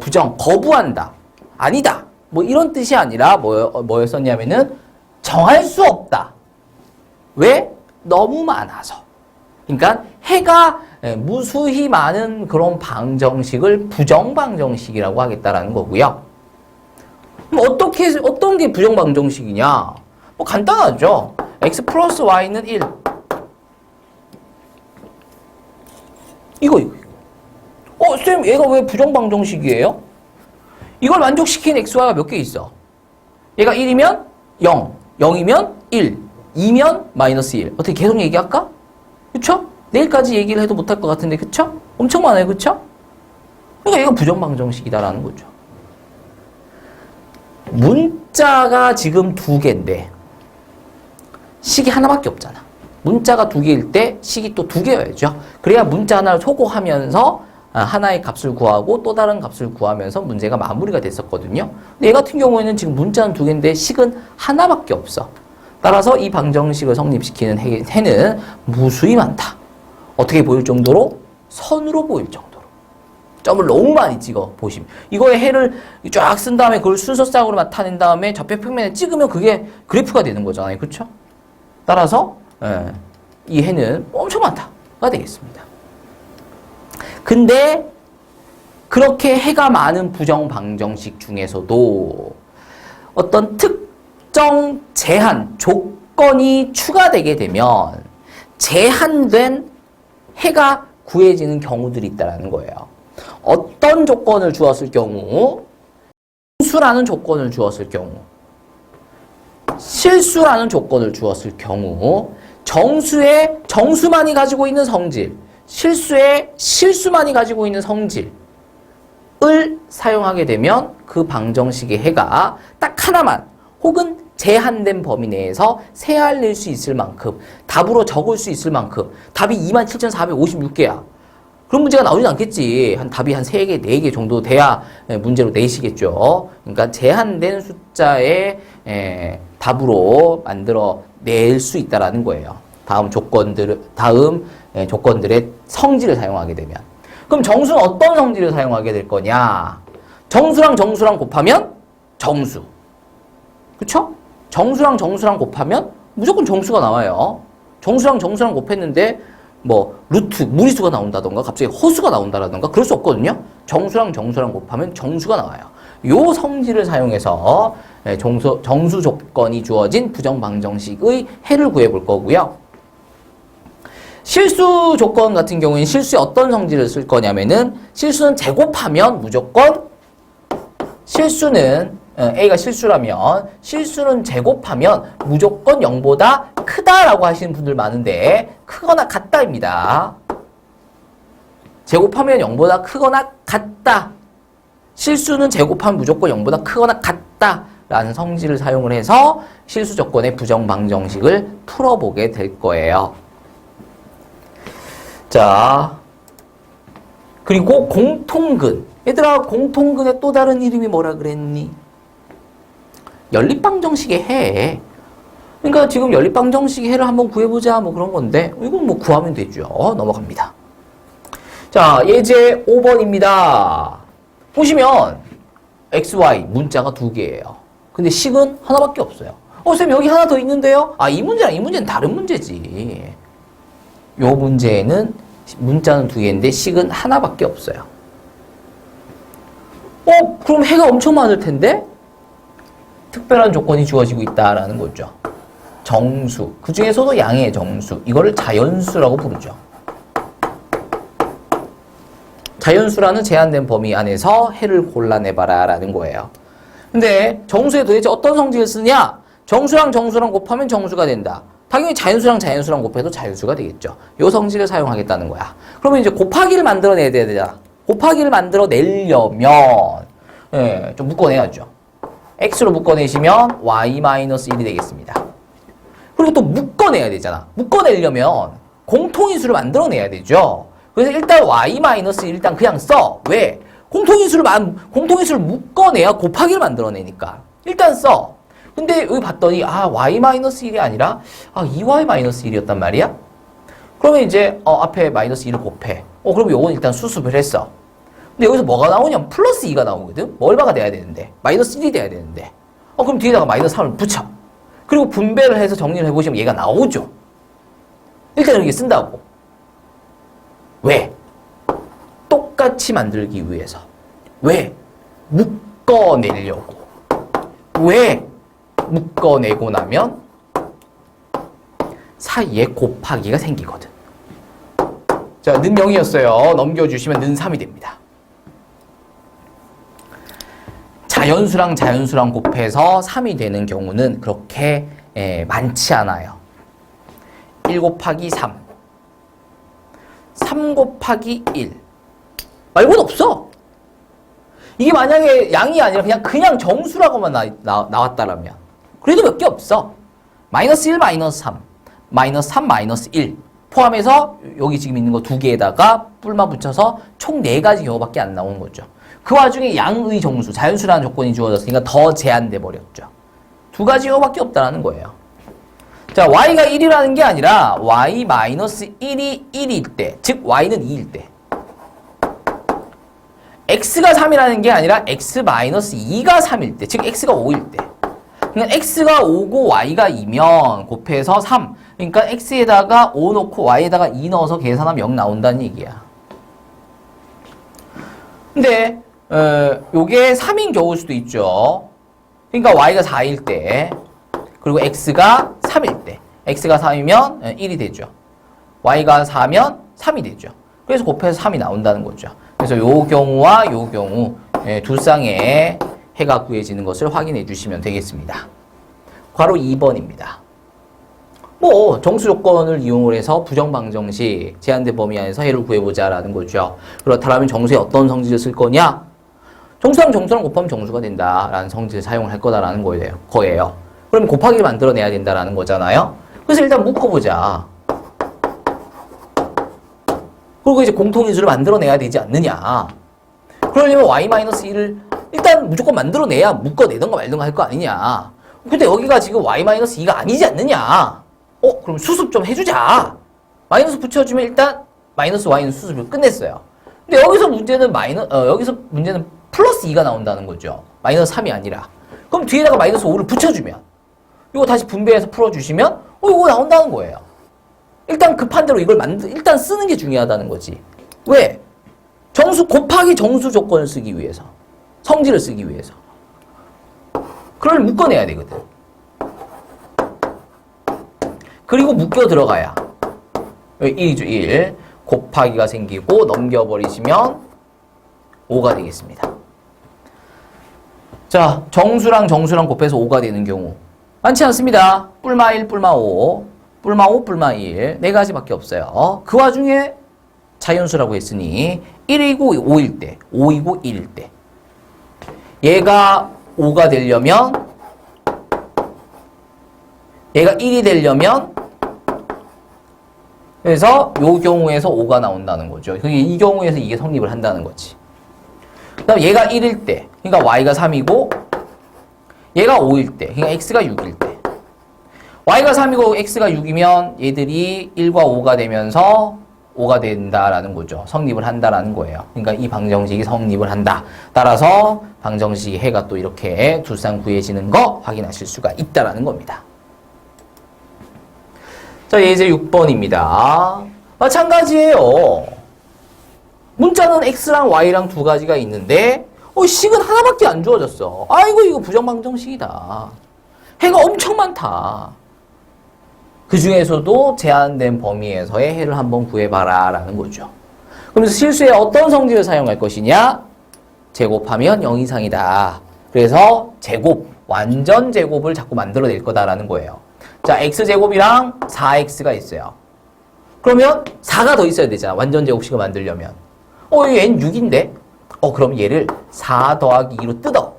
부정, 거부한다. 아니다. 뭐 이런 뜻이 아니라 뭐였었냐면은 정할 수 없다. 왜? 너무 많아서. 그러니까 해가 무수히 많은 그런 방정식을 부정방정식이라고 하겠다라는 거고요. 그럼 어떤 게 부정방정식이냐? 뭐 간단하죠. x 플러스 y는 1. 이거. 쌤, 얘가 왜 부정방정식이에요? 이걸 만족시킨 xy가 몇 개 있어? 얘가 1이면 0, 0이면 1, 2면 마이너스 1. 어떻게 계속 얘기할까? 그쵸? 내일까지 얘기를 해도 못할 것 같은데, 그쵸? 엄청 많아요, 그쵸? 그러니까 얘가 부정방정식이다라는 거죠. 문자가 지금 2개인데, 식이 하나밖에 없잖아. 문자가 2개일 때 식이 또 2개여야죠. 그래야 문자 하나를 소거하면서 하나의 값을 구하고 또 다른 값을 구하면서 문제가 마무리가 됐었거든요. 근데 얘 같은 경우에는 지금 문자는 2개인데 식은 하나밖에 없어. 따라서 이 방정식을 성립시키는 해는 무수히 많다. 어떻게 보일 정도로? 선으로 보일 정도로. 점을 너무 많이 찍어 보시면. 이거의 해를 쫙 쓴 다음에 그걸 순서쌍으로 나타낸 다음에 좌표 평면에 찍으면 그게 그래프가 되는 거잖아요. 그렇죠? 따라서 이 해는 엄청 많다가 되겠습니다. 근데 그렇게 해가 많은 부정방정식 중에서도 어떤 특정 제한, 조건이 추가되게 되면 제한된 해가 구해지는 경우들이 있다는 거예요. 어떤 조건을 주었을 경우, 정수라는 조건을 주었을 경우, 실수라는 조건을 주었을 경우, 정수의 정수만이 가지고 있는 성질, 실수의 실수만이 가지고 있는 성질을 사용하게 되면 그 방정식의 해가 딱 하나만 혹은 제한된 범위 내에서 세알릴 수 있을 만큼 답으로 적을 수 있을 만큼 답이 27,456개야. 그런 문제가 나오진 않겠지. 답이 한 3개, 4개 정도 돼야 문제로 내시겠죠. 그러니까 제한된 숫자의 답으로 만들어 낼 수 있다라는 거예요. 다음 조건들의 성질을 사용하게 되면. 그럼 정수는 어떤 성질을 사용하게 될 거냐? 정수랑 정수랑 곱하면 정수. 그쵸? 정수랑 정수랑 곱하면 무조건 정수가 나와요. 정수랑 정수랑 곱했는데 뭐 루트, 무리수가 나온다던가 갑자기 허수가 나온다라던가 그럴 수 없거든요. 정수랑 정수랑 곱하면 정수가 나와요. 요 성질을 사용해서 정수 조건이 주어진 부정방정식의 해를 구해볼 거고요. 실수 조건 같은 경우에는 실수에 어떤 성질을 쓸 거냐면은 실수는 제곱하면 무조건 A가 실수라면 실수는 제곱하면 무조건 0보다 크다라고 하시는 분들 많은데 크거나 같다입니다. 제곱하면 0보다 크거나 같다. 실수는 제곱하면 무조건 0보다 크거나 같다라는 성질을 사용을 해서 실수 조건의 부정방정식을 풀어보게 될 거예요. 자, 그리고 공통근. 얘들아, 공통근의 또 다른 이름이 뭐라 그랬니? 연립방정식의 해. 그러니까 지금 연립방정식의 해를 한번 구해보자 뭐 그런 건데 이건 뭐 구하면 되죠. 넘어갑니다. 자, 예제 5번입니다. 보시면 XY 문자가 두 개예요. 근데 식은 하나밖에 없어요. 쌤 여기 하나 더 있는데요? 이 문제랑 이 문제는 다른 문제지. 요 문제에는 문자는 두 개인데 식은 하나밖에 없어요. 그럼 해가 엄청 많을 텐데? 특별한 조건이 주어지고 있다라는 거죠. 정수. 그 중에서도 양의 정수. 이거를 자연수라고 부르죠. 자연수라는 제한된 범위 안에서 해를 골라내봐라 라는 거예요. 근데 정수에 도대체 어떤 성질을 쓰냐? 정수랑 정수랑 곱하면 정수가 된다. 당연히 자연수랑 자연수랑 곱해도 자연수가 되겠죠. 요 성질을 사용하겠다는 거야. 그러면 이제 곱하기를 만들어내야 되잖아. 곱하기를 만들어내려면 좀 묶어내야죠. x로 묶어내시면 y-1이 되겠습니다. 그리고 또 묶어내야 되잖아. 묶어내려면 공통인수를 만들어내야 되죠. 그래서 일단 y-1 일단 그냥 써. 왜? 공통인수를 묶어내야 곱하기를 만들어내니까. 일단 써. 근데 여기 봤더니 y-1이 아니라 2y-1이었단 말이야? 그러면 이제 앞에 마이너스 2를 곱해. 그럼 요건 일단 수습을 했어. 근데 여기서 뭐가 나오냐면 플러스 2가 나오거든? 뭐 얼마가 돼야 되는데? 마이너스 1이 돼야 되는데. 그럼 뒤에다가 마이너스 3을 붙여. 그리고 분배를 해서 정리를 해보시면 얘가 나오죠. 일단 이렇게 쓴다고. 왜? 똑같이 만들기 위해서. 왜? 묶어내려고. 왜? 묶어내고 나면 사이에 곱하기가 생기거든. 자, 는 0이었어요. 넘겨주시면 는 3이 됩니다. 자연수랑 자연수랑 곱해서 3이 되는 경우는 그렇게 많지 않아요. 1 곱하기 3, 3 곱하기 1 말고는 없어. 이게 만약에 양이 아니라 그냥 정수라고만 나왔다라면 그래도 몇 개 없어. 마이너스 1, 마이너스 3, 마이너스 3, 마이너스 1 포함해서 여기 지금 있는 거 두 개에다가 뿔만 붙여서 총 4가지 경우밖에 안 나오는 거죠. 그 와중에 양의 정수, 자연수라는 조건이 주어졌으니까 더 제한돼 버렸죠. 2가지 경우밖에 없다는 거예요. 자, y가 1이라는 게 아니라 y-1이 1일 때, 즉 y는 2일 때. x가 3이라는 게 아니라 x-2가 3일 때, 즉 x가 5일 때. 그러니까 x가 5고 y가 2면 곱해서 3. 그러니까 x에다가 5 넣고 y에다가 2 넣어서 계산하면 0 나온다는 얘기야. 근데 요게 3인 경우일 수도 있죠. 그러니까 y가 4일 때 그리고 x가 3일 때 x가 3이면 1이 되죠. y가 4면 3이 되죠. 그래서 곱해서 3이 나온다는 거죠. 그래서 요 경우와 요 경우 두 쌍의 해가 구해지는 것을 확인해 주시면 되겠습니다. 괄호 2번입니다. 정수 조건을 이용을 해서 부정방정식 제한된 범위 안에서 해를 구해보자라는 거죠. 그렇다면 정수에 어떤 성질을 쓸 거냐? 정수랑 정수랑 곱하면 정수가 된다라는 성질을 사용을 할 거다라는 거예요. 그럼 곱하기를 만들어내야 된다라는 거잖아요. 그래서 일단 묶어보자. 그리고 이제 공통인수를 만들어내야 되지 않느냐. 그러려면 y-1을 일단 무조건 만들어내야 묶어내던가 말던가 할 거 아니냐. 근데 여기가 지금 y-2가 아니지 않느냐. 그럼 수습 좀 해주자. 마이너스 붙여주면 일단 마이너스 y는 수습을 끝냈어요. 근데 여기서 문제는 여기서 문제는 플러스 2가 나온다는 거죠. 마이너스 3이 아니라. 그럼 뒤에다가 마이너스 5를 붙여주면 이거 다시 분배해서 풀어주시면 이거 나온다는 거예요. 일단 급한 대로 이걸 일단 쓰는 게 중요하다는 거지. 왜? 정수 곱하기 정수 조건을 쓰기 위해서. 성질을 쓰기 위해서. 그걸 묶어내야 되거든. 그리고 묶여 들어가야 1이죠. 1 곱하기가 생기고 넘겨버리시면 5가 되겠습니다. 자, 정수랑 정수랑 곱해서 5가 되는 경우 많지 않습니다. 뿔마 1, 뿔마 5, 뿔마 5, 뿔마 1 네 가지밖에 없어요. 그 와중에 자연수라고 했으니 1이고 5일 때, 5이고 1일 때 얘가 5가 되려면 얘가 1이 되려면 그래서 이 경우에서 5가 나온다는 거죠. 이 경우에서 이게 성립을 한다는 거지. 그 다음 얘가 1일 때, 그러니까 y가 3이고 얘가 5일 때, 그러니까 x가 6일 때. y가 3이고 x가 6이면 얘들이 1과 5가 되면서 5가 된다라는 거죠. 성립을 한다라는 거예요. 그러니까 이 방정식이 성립을 한다. 따라서 방정식의 해가 또 이렇게 두쌍 구해지는 거 확인하실 수가 있다라는 겁니다. 자, 예제 6번입니다. 마찬가지예요. 문자는 x랑 y랑 두 가지가 있는데 식은 하나밖에 안 주어졌어. 아이고 이거 부정방정식이다. 해가 엄청 많다. 그 중에서도 제한된 범위에서의 해를 한번 구해봐라 라는 거죠. 그러면서 실수에 어떤 성질을 사용할 것이냐? 제곱하면 0 이상이다. 그래서 제곱, 완전 제곱을 자꾸 만들어낼 거다라는 거예요. 자, x제곱이랑 4x가 있어요. 그러면 4가 더 있어야 되잖아. 완전 제곱식을 만들려면. 얘는 6인데? 그럼 얘를 4 더하기 2로 뜯어.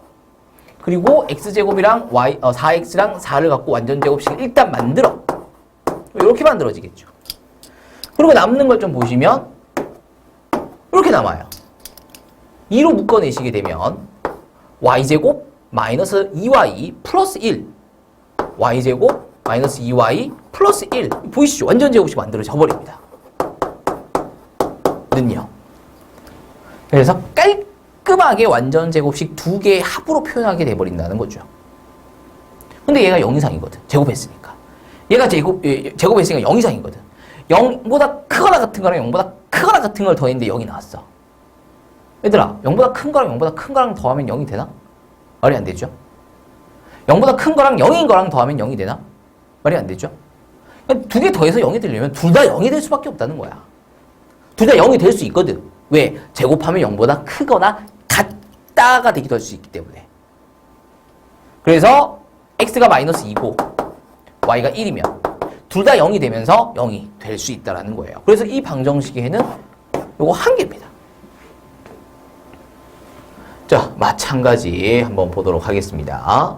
그리고 x제곱이랑 4x랑 4를 갖고 완전 제곱식을 일단 만들어. 이렇게 만들어지겠죠. 그리고 남는 걸 좀 보시면 이렇게 남아요. 2로 묶어내시게 되면 y제곱 마이너스 2y 플러스 1 y제곱 마이너스 2y 플러스 1 보이시죠? 완전 제곱식 만들어져 버립니다. 는요. 그래서 깔끔하게 완전 제곱식 두 개의 합으로 표현하게 돼버린다는 거죠. 근데 얘가 0 이상이거든. 제곱했으니까. 얘가 제곱했으니까 0 이상이거든. 0보다 크거나 같은 거랑 0보다 크거나 같은 걸 더했는데 0이 나왔어. 얘들아, 0보다 큰 거랑 0보다 큰 거랑 더하면 0이 되나? 말이 안 되죠. 0보다 큰 거랑 0인 거랑 더하면 0이 되나? 말이 안 되죠. 두 개 더해서 0이 되려면 둘 다 0이 될 수밖에 없다는 거야. 둘 다 0이 될 수 있거든. 왜? 제곱하면 0보다 크거나 같다가 되기도 할 수 있기 때문에. 그래서 x가 마이너스 2고 y가 1이면 둘 다 0이 되면서 0이 될 수 있다는 거예요. 그래서 이 방정식에는 요거 한 개입니다. 자, 마찬가지 한번 보도록 하겠습니다.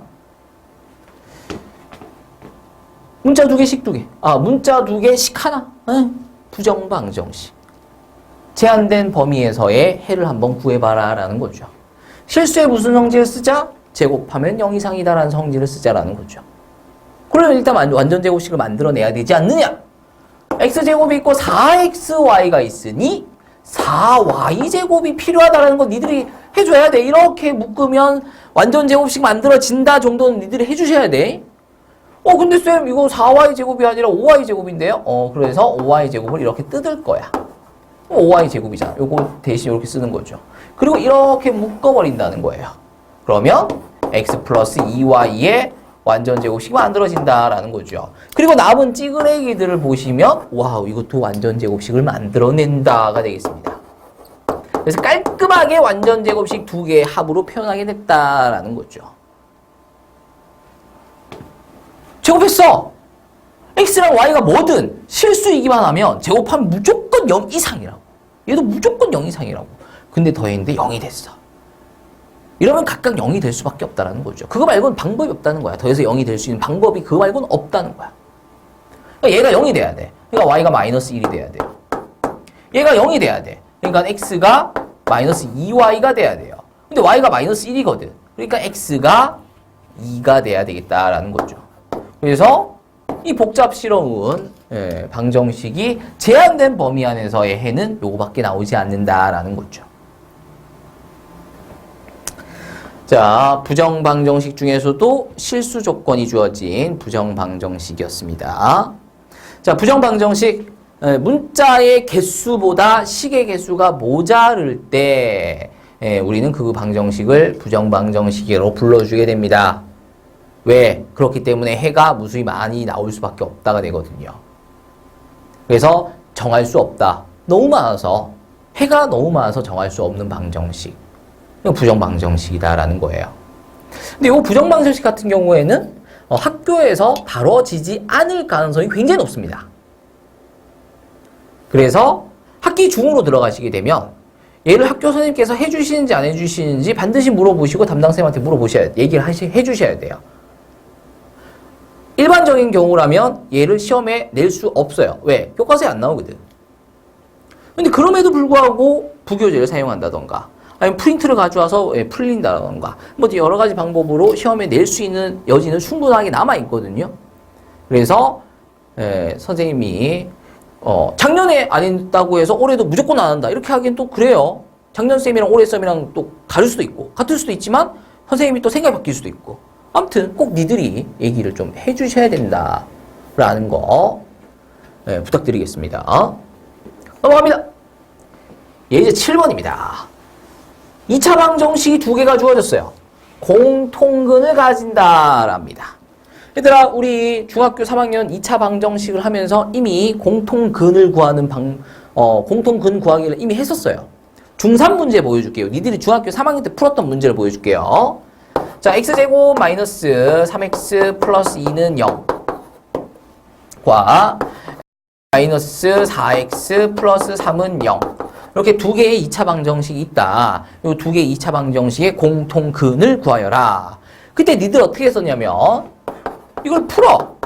문자 두 개씩 두 개. 문자 두 개씩 하나. 부정방정식. 제한된 범위에서의 해를 한번 구해봐라 라는 거죠. 실수에 무슨 성질을 쓰자? 제곱하면 0 이상이다라는 성질을 쓰자라는 거죠. 그러면 일단 완전 제곱식을 만들어내야 되지 않느냐? x제곱이 있고 4xy가 있으니 4y제곱이 필요하다라는 거 니들이 해줘야 돼. 이렇게 묶으면 완전 제곱식 만들어진다 정도는 니들이 해주셔야 돼. 근데 쌤 이거 4y제곱이 아니라 5y제곱인데요? 그래서 5y제곱을 이렇게 뜯을 거야. 5y제곱이잖아. 요거 대신 이렇게 쓰는 거죠. 그리고 이렇게 묶어버린다는 거예요. 그러면 x 플러스 2y의 완전 제곱식이 만들어진다라는 거죠. 그리고 남은 찌그레기들을 보시면 와우 이것도 완전 제곱식을 만들어낸다가 되겠습니다. 그래서 깔끔하게 완전 제곱식 두 개의 합으로 표현하게 됐다라는 거죠. 제곱했어. x랑 y가 뭐든 실수이기만 하면 제곱하면 무조건 0 이상이라고. 얘도 무조건 0 이상이라고. 근데 더했는데 0이 됐어. 이러면 각각 0이 될 수밖에 없다는 거죠. 그거 말고는 방법이 없다는 거야. 더해서 0이 될 수 있는 방법이 그거 말고는 없다는 거야. 그러니까 얘가 0이 돼야 돼. 그러니까 y가 마이너스 1이 돼야 돼요. 얘가 0이 돼야 돼. 그러니까 x가 마이너스 2y가 돼야 돼요. 근데 y가 마이너스 1이거든. 그러니까 x가 2가 돼야 되겠다라는 거죠. 그래서 이 복잡스러운 방정식이 제한된 범위 안에서의 해는 요거밖에 나오지 않는다라는 거죠. 자, 부정방정식 중에서도 실수 조건이 주어진 부정방정식이었습니다. 자, 부정방정식, 문자의 개수보다 식의 개수가 모자랄 때 우리는 그 방정식을 부정방정식으로 불러주게 됩니다. 왜? 그렇기 때문에 해가 무수히 많이 나올 수밖에 없다가 되거든요. 그래서 정할 수 없다. 너무 많아서, 해가 너무 많아서 정할 수 없는 방정식. 부정방정식이다라는 거예요. 근데 이 부정방정식 같은 경우에는 학교에서 다뤄지지 않을 가능성이 굉장히 높습니다. 그래서 학기 중으로 들어가시게 되면 얘를 학교 선생님께서 해주시는지 안 해주시는지 반드시 물어보시고 담당쌤한테 물어보셔야, 얘기를 해주셔야 돼요. 일반적인 경우라면 얘를 시험에 낼 수 없어요. 왜? 교과서에 안 나오거든. 근데 그럼에도 불구하고 부교재를 사용한다던가 아니면 프린트를 가져와서 풀린다던가 뭐 여러 가지 방법으로 시험에 낼 수 있는 여지는 충분하게 남아있거든요. 그래서 선생님이 작년에 안 했다고 해서 올해도 무조건 안 한다 이렇게 하기엔 또 그래요. 작년 쌤이랑 올해 쌤이랑 또 다를 수도 있고 같을 수도 있지만 선생님이 또 생각이 바뀔 수도 있고 아무튼 꼭 니들이 얘기를 좀 해주셔야 된다라는 거 부탁드리겠습니다. 넘어갑니다. 예제 7번입니다. 2차 방정식이 두 개가 주어졌어요. 공통근을 가진다랍니다. 얘들아, 우리 중학교 3학년 2차 방정식을 하면서 이미 공통근을 구하는 공통근 구하기를 이미 했었어요. 중3 문제 보여줄게요. 니들이 중학교 3학년 때 풀었던 문제를 보여줄게요. 자, x제곱 마이너스 3x 플러스 2는 0과 마이너스 4x 플러스 3은 0 이렇게 두 개의 2차 방정식이 있다. 이 두 개의 2차 방정식의 공통근을 구하여라. 그때 니들 어떻게 했었냐면 이걸 풀어.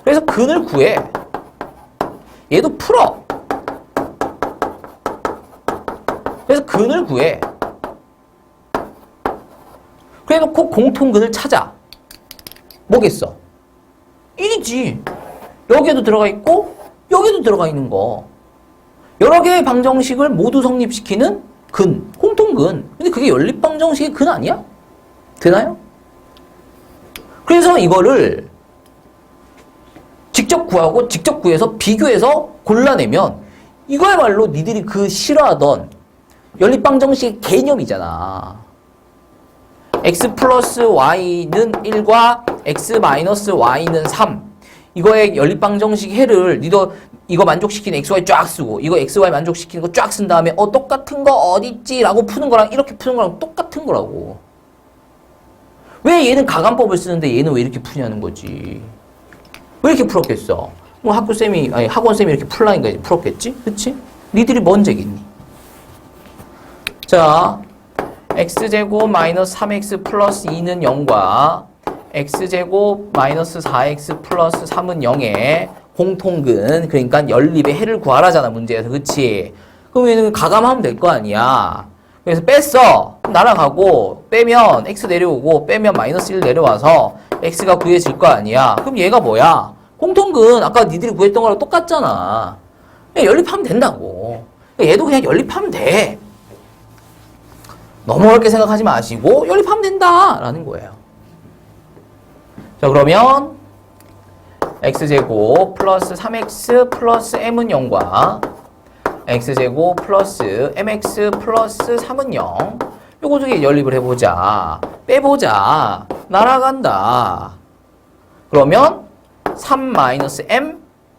그래서 근을 구해. 얘도 풀어. 그래서 근을 구해. 그래 놓고 공통근을 찾아. 뭐겠어? 1이지. 여기에도 들어가 있고 여기도 들어가 있는 거. 여러 개의 방정식을 모두 성립시키는 근, 공통근. 근데 그게 연립방정식의 근 아니야? 되나요? 그래서 이거를 직접 구하고 직접 구해서 비교해서 골라내면 이거야말로 니들이 그 싫어하던 연립방정식의 개념이잖아. x 플러스 y는 1과 x 마이너스 y는 3. 이거의 연립방정식 해를 니도 이거 만족시키는 xy 쫙 쓰고 이거 xy 만족시키는 거 쫙 쓴 다음에 똑같은 거 어딨지? 라고 푸는 거랑 이렇게 푸는 거랑 똑같은 거라고. 왜 얘는 가감법을 쓰는데 얘는 왜 이렇게 푸냐는 거지. 왜 이렇게 풀었겠어? 뭐 학교쌤이, 아니 학원쌤이 이렇게 풀라니까 이제 풀었겠지? 그치? 니들이 뭔 죄겠니? 자, x제곱 마이너스 3x 플러스 2는 0과 x제곱 마이너스 4x 플러스 3은 0의 공통근, 그러니까 연립의 해를 구하라잖아, 문제에서. 그치? 그럼 얘는 가감하면 될 거 아니야. 그래서 뺐어. 날아가고, 빼면 x 내려오고, 빼면 마이너스 1 내려와서 x가 구해질 거 아니야. 그럼 얘가 뭐야? 공통근, 아까 니들이 구했던 거랑 똑같잖아. 그냥 연립하면 된다고. 얘도 그냥 연립하면 돼. 너무 어렵게 생각하지 마시고, 연립하면 된다! 라는 거예요. 자, 그러면 x제곱 플러스 3x 플러스 m은 0과 x제곱 플러스 mx 플러스 3은 0. 요거 두 개 연립을 해보자. 빼보자. 날아간다. 그러면 3 마이너스 m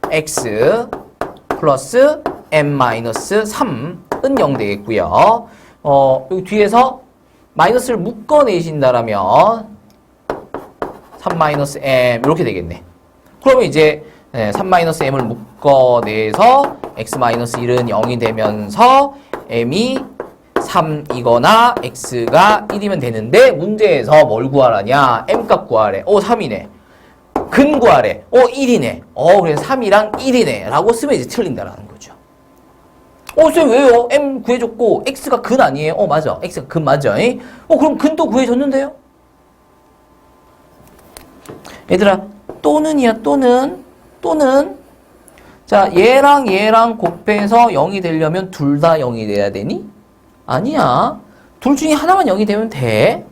x 플러스 m 마이너스 3은 0 되겠고요. 여기 뒤에서 마이너스를 묶어내신다라면 3-m 이렇게 되겠네. 그러면 이제 3-m을 묶어내서 x-1은 0이 되면서 m이 3이거나 x가 1이면 되는데 문제에서 뭘 구하라냐? m값 구하래. 3이네. 근 구하래. 1이네. 그래서 3이랑 1이네. 라고 쓰면 이제 틀린다라는 거죠. 쌤 왜요? m 구해줬고 x가 근 아니에요? 맞아. x가 근 맞아. 그럼 근도 구해줬는데요? 얘들아, 또는이야, 또는. 자, 얘랑 곱해서 0이 되려면 둘 다 0이 돼야 되니? 아니야. 둘 중에 하나만 0이 되면 돼.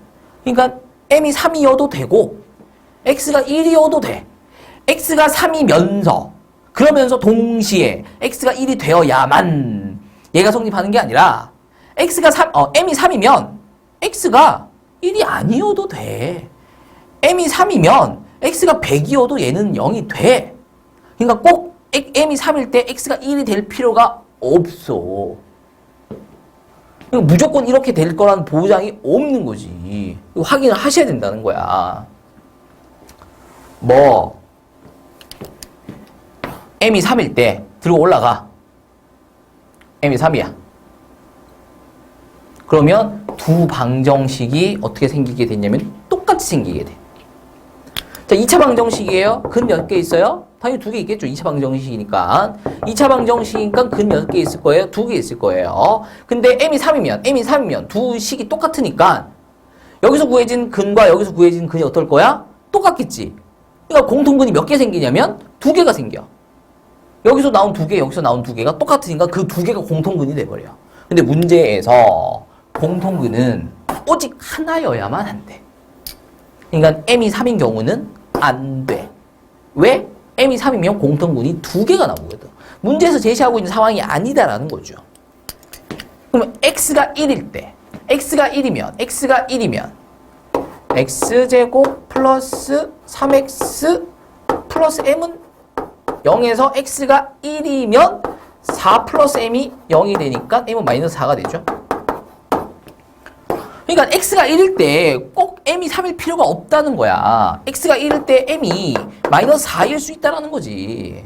그러니까 m이 3이어도 되고 x가 1이어도 돼. x가 3이면서 그러면서 동시에 x가 1이 되어야만 얘가 성립하는 게 아니라 m이 3이면 x가 1이 아니어도 돼. m이 3이면 x가 100이어도 얘는 0이 돼. 그러니까 꼭 m이 3일 때 x가 1이 될 필요가 없어. 무조건 이렇게 될 거라는 보장이 없는 거지. 이거 확인을 하셔야 된다는 거야. 뭐 m이 3일 때 들고 올라가. m이 3이야. 그러면 두 방정식이 어떻게 생기게 됐냐면 똑같이 생기게 돼. 자, 2차 방정식이에요. 근 몇 개 있어요? 당연히 2개 있겠죠. 2차 방정식이니까. 2차 방정식이니까 근 몇 개 있을 거예요? 2개 있을 거예요. 근데 m이 3이면 두 식이 똑같으니까 여기서 구해진 근과 여기서 구해진 근이 어떨 거야? 똑같겠지. 그러니까 공통근이 몇 개 생기냐면 2개가 생겨. 여기서 나온 2개, 여기서 나온 2개가 똑같으니까 그 2개가 공통근이 돼버려. 근데 문제에서 공통근은 오직 하나여야만 안 돼. 그러니까 m이 3인 경우는 안 돼. 왜? m이 3이면 공통근이 2개가 나오거든. 문제에서 제시하고 있는 상황이 아니다라는 거죠. 그러면 x가 1일 때, x가 1이면 x제곱 플러스 3x 플러스 m은 0에서 x가 1이면 4 플러스 m이 0이 되니까 m은 마이너스 4가 되죠. 그러니까 x가 1일 때 꼭 m이 3일 필요가 없다는 거야. x가 1일 때 m이 마이너스 4일 수 있다는 거지.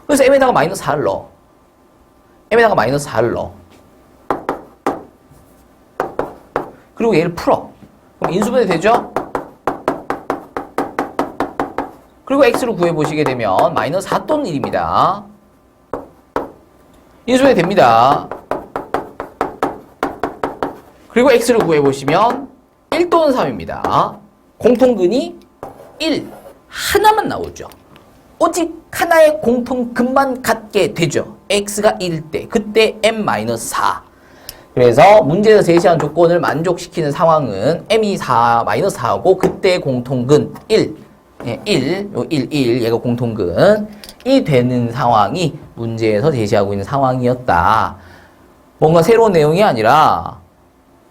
그래서 m에다가 마이너스 4를 넣어. m에다가 마이너스 4를 넣어. 그리고 얘를 풀어. 그럼 인수분해 되죠? 그리고 x를 구해보시게 되면 마이너스 4 또는 1입니다. 인수분해 됩니다. 그리고 x를 구해보시면 1 또는 3입니다. 공통근이 1, 하나만 나오죠. 오직 하나의 공통근만 갖게 되죠. x가 1일 때, 그때 m-4. 그래서 문제에서 제시한 조건을 만족시키는 상황은 m이 4, 마이너스 4고 그때 공통근 1, 1, 얘가 공통근이 되는 상황이 문제에서 제시하고 있는 상황이었다. 뭔가 새로운 내용이 아니라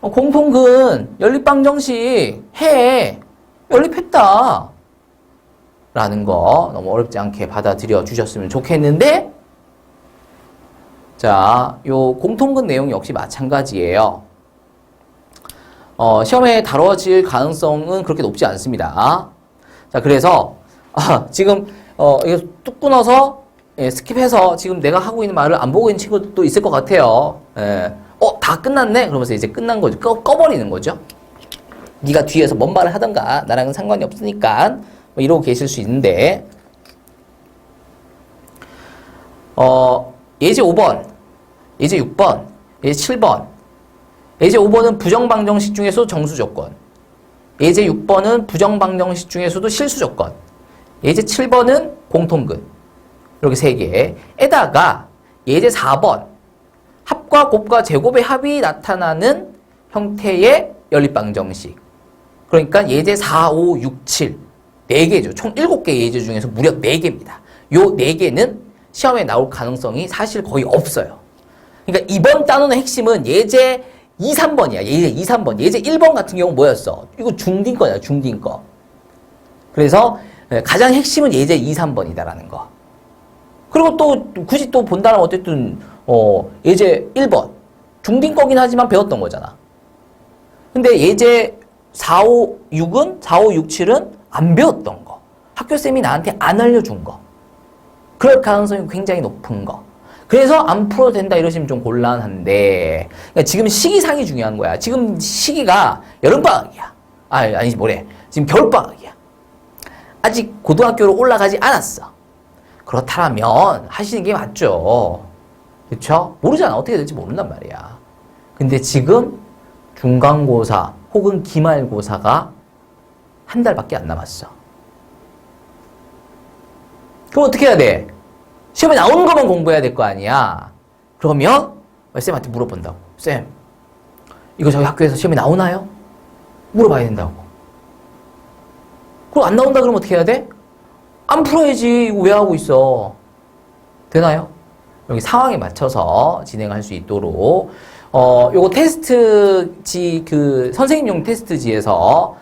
공통근 연립방정식 해. 연립했다. 라는 거 너무 어렵지 않게 받아들여 주셨으면 좋겠는데, 자, 요 공통근 내용 역시 마찬가지예요. 시험에 다뤄질 가능성은 그렇게 높지 않습니다. 자, 그래서 지금 이거 뚝 끊어서 스킵해서 지금 내가 하고 있는 말을 안 보고 있는 친구도 있을 것 같아요. 다 끝났네? 그러면서 이제 끝난 거죠. 꺼버리는 거죠. 네가 뒤에서 뭔 말을 하던가 나랑은 상관이 없으니까 뭐 이러고 계실 수 있는데, 예제 5번, 예제 6번, 예제 7번. 예제 5번은 부정방정식 중에서도 정수조건, 예제 6번은 부정방정식 중에서도 실수조건, 예제 7번은 공통근. 이렇게 3개. 에다가 예제 4번, 합과 곱과 제곱의 합이 나타나는 형태의 연립방정식. 그러니까 예제 4, 5, 6, 7. 4개죠. 총 7개 예제 중에서 무려 4개입니다. 요 4개는 시험에 나올 가능성이 사실 거의 없어요. 그러니까 이번 단원의 핵심은 예제 2, 3번이야. 예제 2, 3번. 예제 1번 같은 경우는 뭐였어? 이거 중딩 거야, 중딩 거. 그래서 가장 핵심은 예제 2, 3번이다라는 거. 그리고 또 굳이 또 본다면 어쨌든 예제 1번. 중딩 거긴 하지만 배웠던 거잖아. 근데 예제 4, 5, 6은 4, 5, 6, 7은 안 배웠던 거. 학교쌤이 나한테 안 알려준 거. 그럴 가능성이 굉장히 높은 거. 그래서 안 풀어도 된다 이러시면 좀 곤란한데, 그러니까 지금 시기상이 중요한 거야. 지금 시기가 여름방학이야. 아니지 뭐래. 지금 겨울방학이야. 아직 고등학교로 올라가지 않았어. 그렇다면 하시는 게 맞죠. 그쵸? 모르잖아. 어떻게 될지 모른단 말이야. 근데 지금 중간고사 혹은 기말고사가 한 달밖에 안 남았어. 그럼 어떻게 해야 돼? 시험에 나오는 것만 공부해야 될 거 아니야. 그러면 쌤한테 물어본다고. 쌤, 이거 저희 학교에서 시험에 나오나요? 물어봐야 된다고. 그럼 안 나온다 그러면 어떻게 해야 돼? 안 풀어야지. 이거 왜 하고 있어? 되나요? 여기 상황에 맞춰서 진행할 수 있도록 요거 테스트지 선생님용 테스트지에서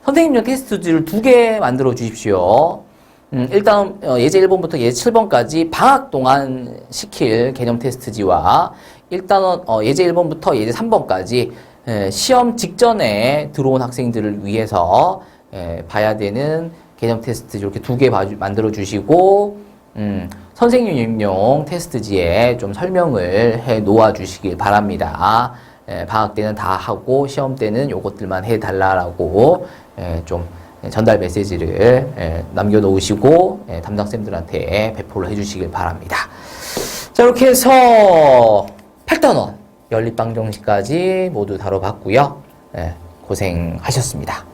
선생님용 테스트지를 2개 만들어 주십시오. 일단 예제 1번부터 예제 7번까지 방학 동안 시킬 개념 테스트지와 일단은 예제 1번부터 예제 3번까지 시험 직전에 들어온 학생들을 위해서 봐야 되는 개념 테스트지 이렇게 2개 만들어 주시고 선생님용 테스트지에 좀 설명을 해 놓아 주시길 바랍니다. 방학 때는 다 하고 시험 때는 요것들만 해 달라라고 좀 전달 메시지를 남겨 놓으시고 담당쌤들한테 배포를 해 주시길 바랍니다. 자, 이렇게 해서 8단원 연립방정식까지 모두 다뤄봤고요. 고생하셨습니다.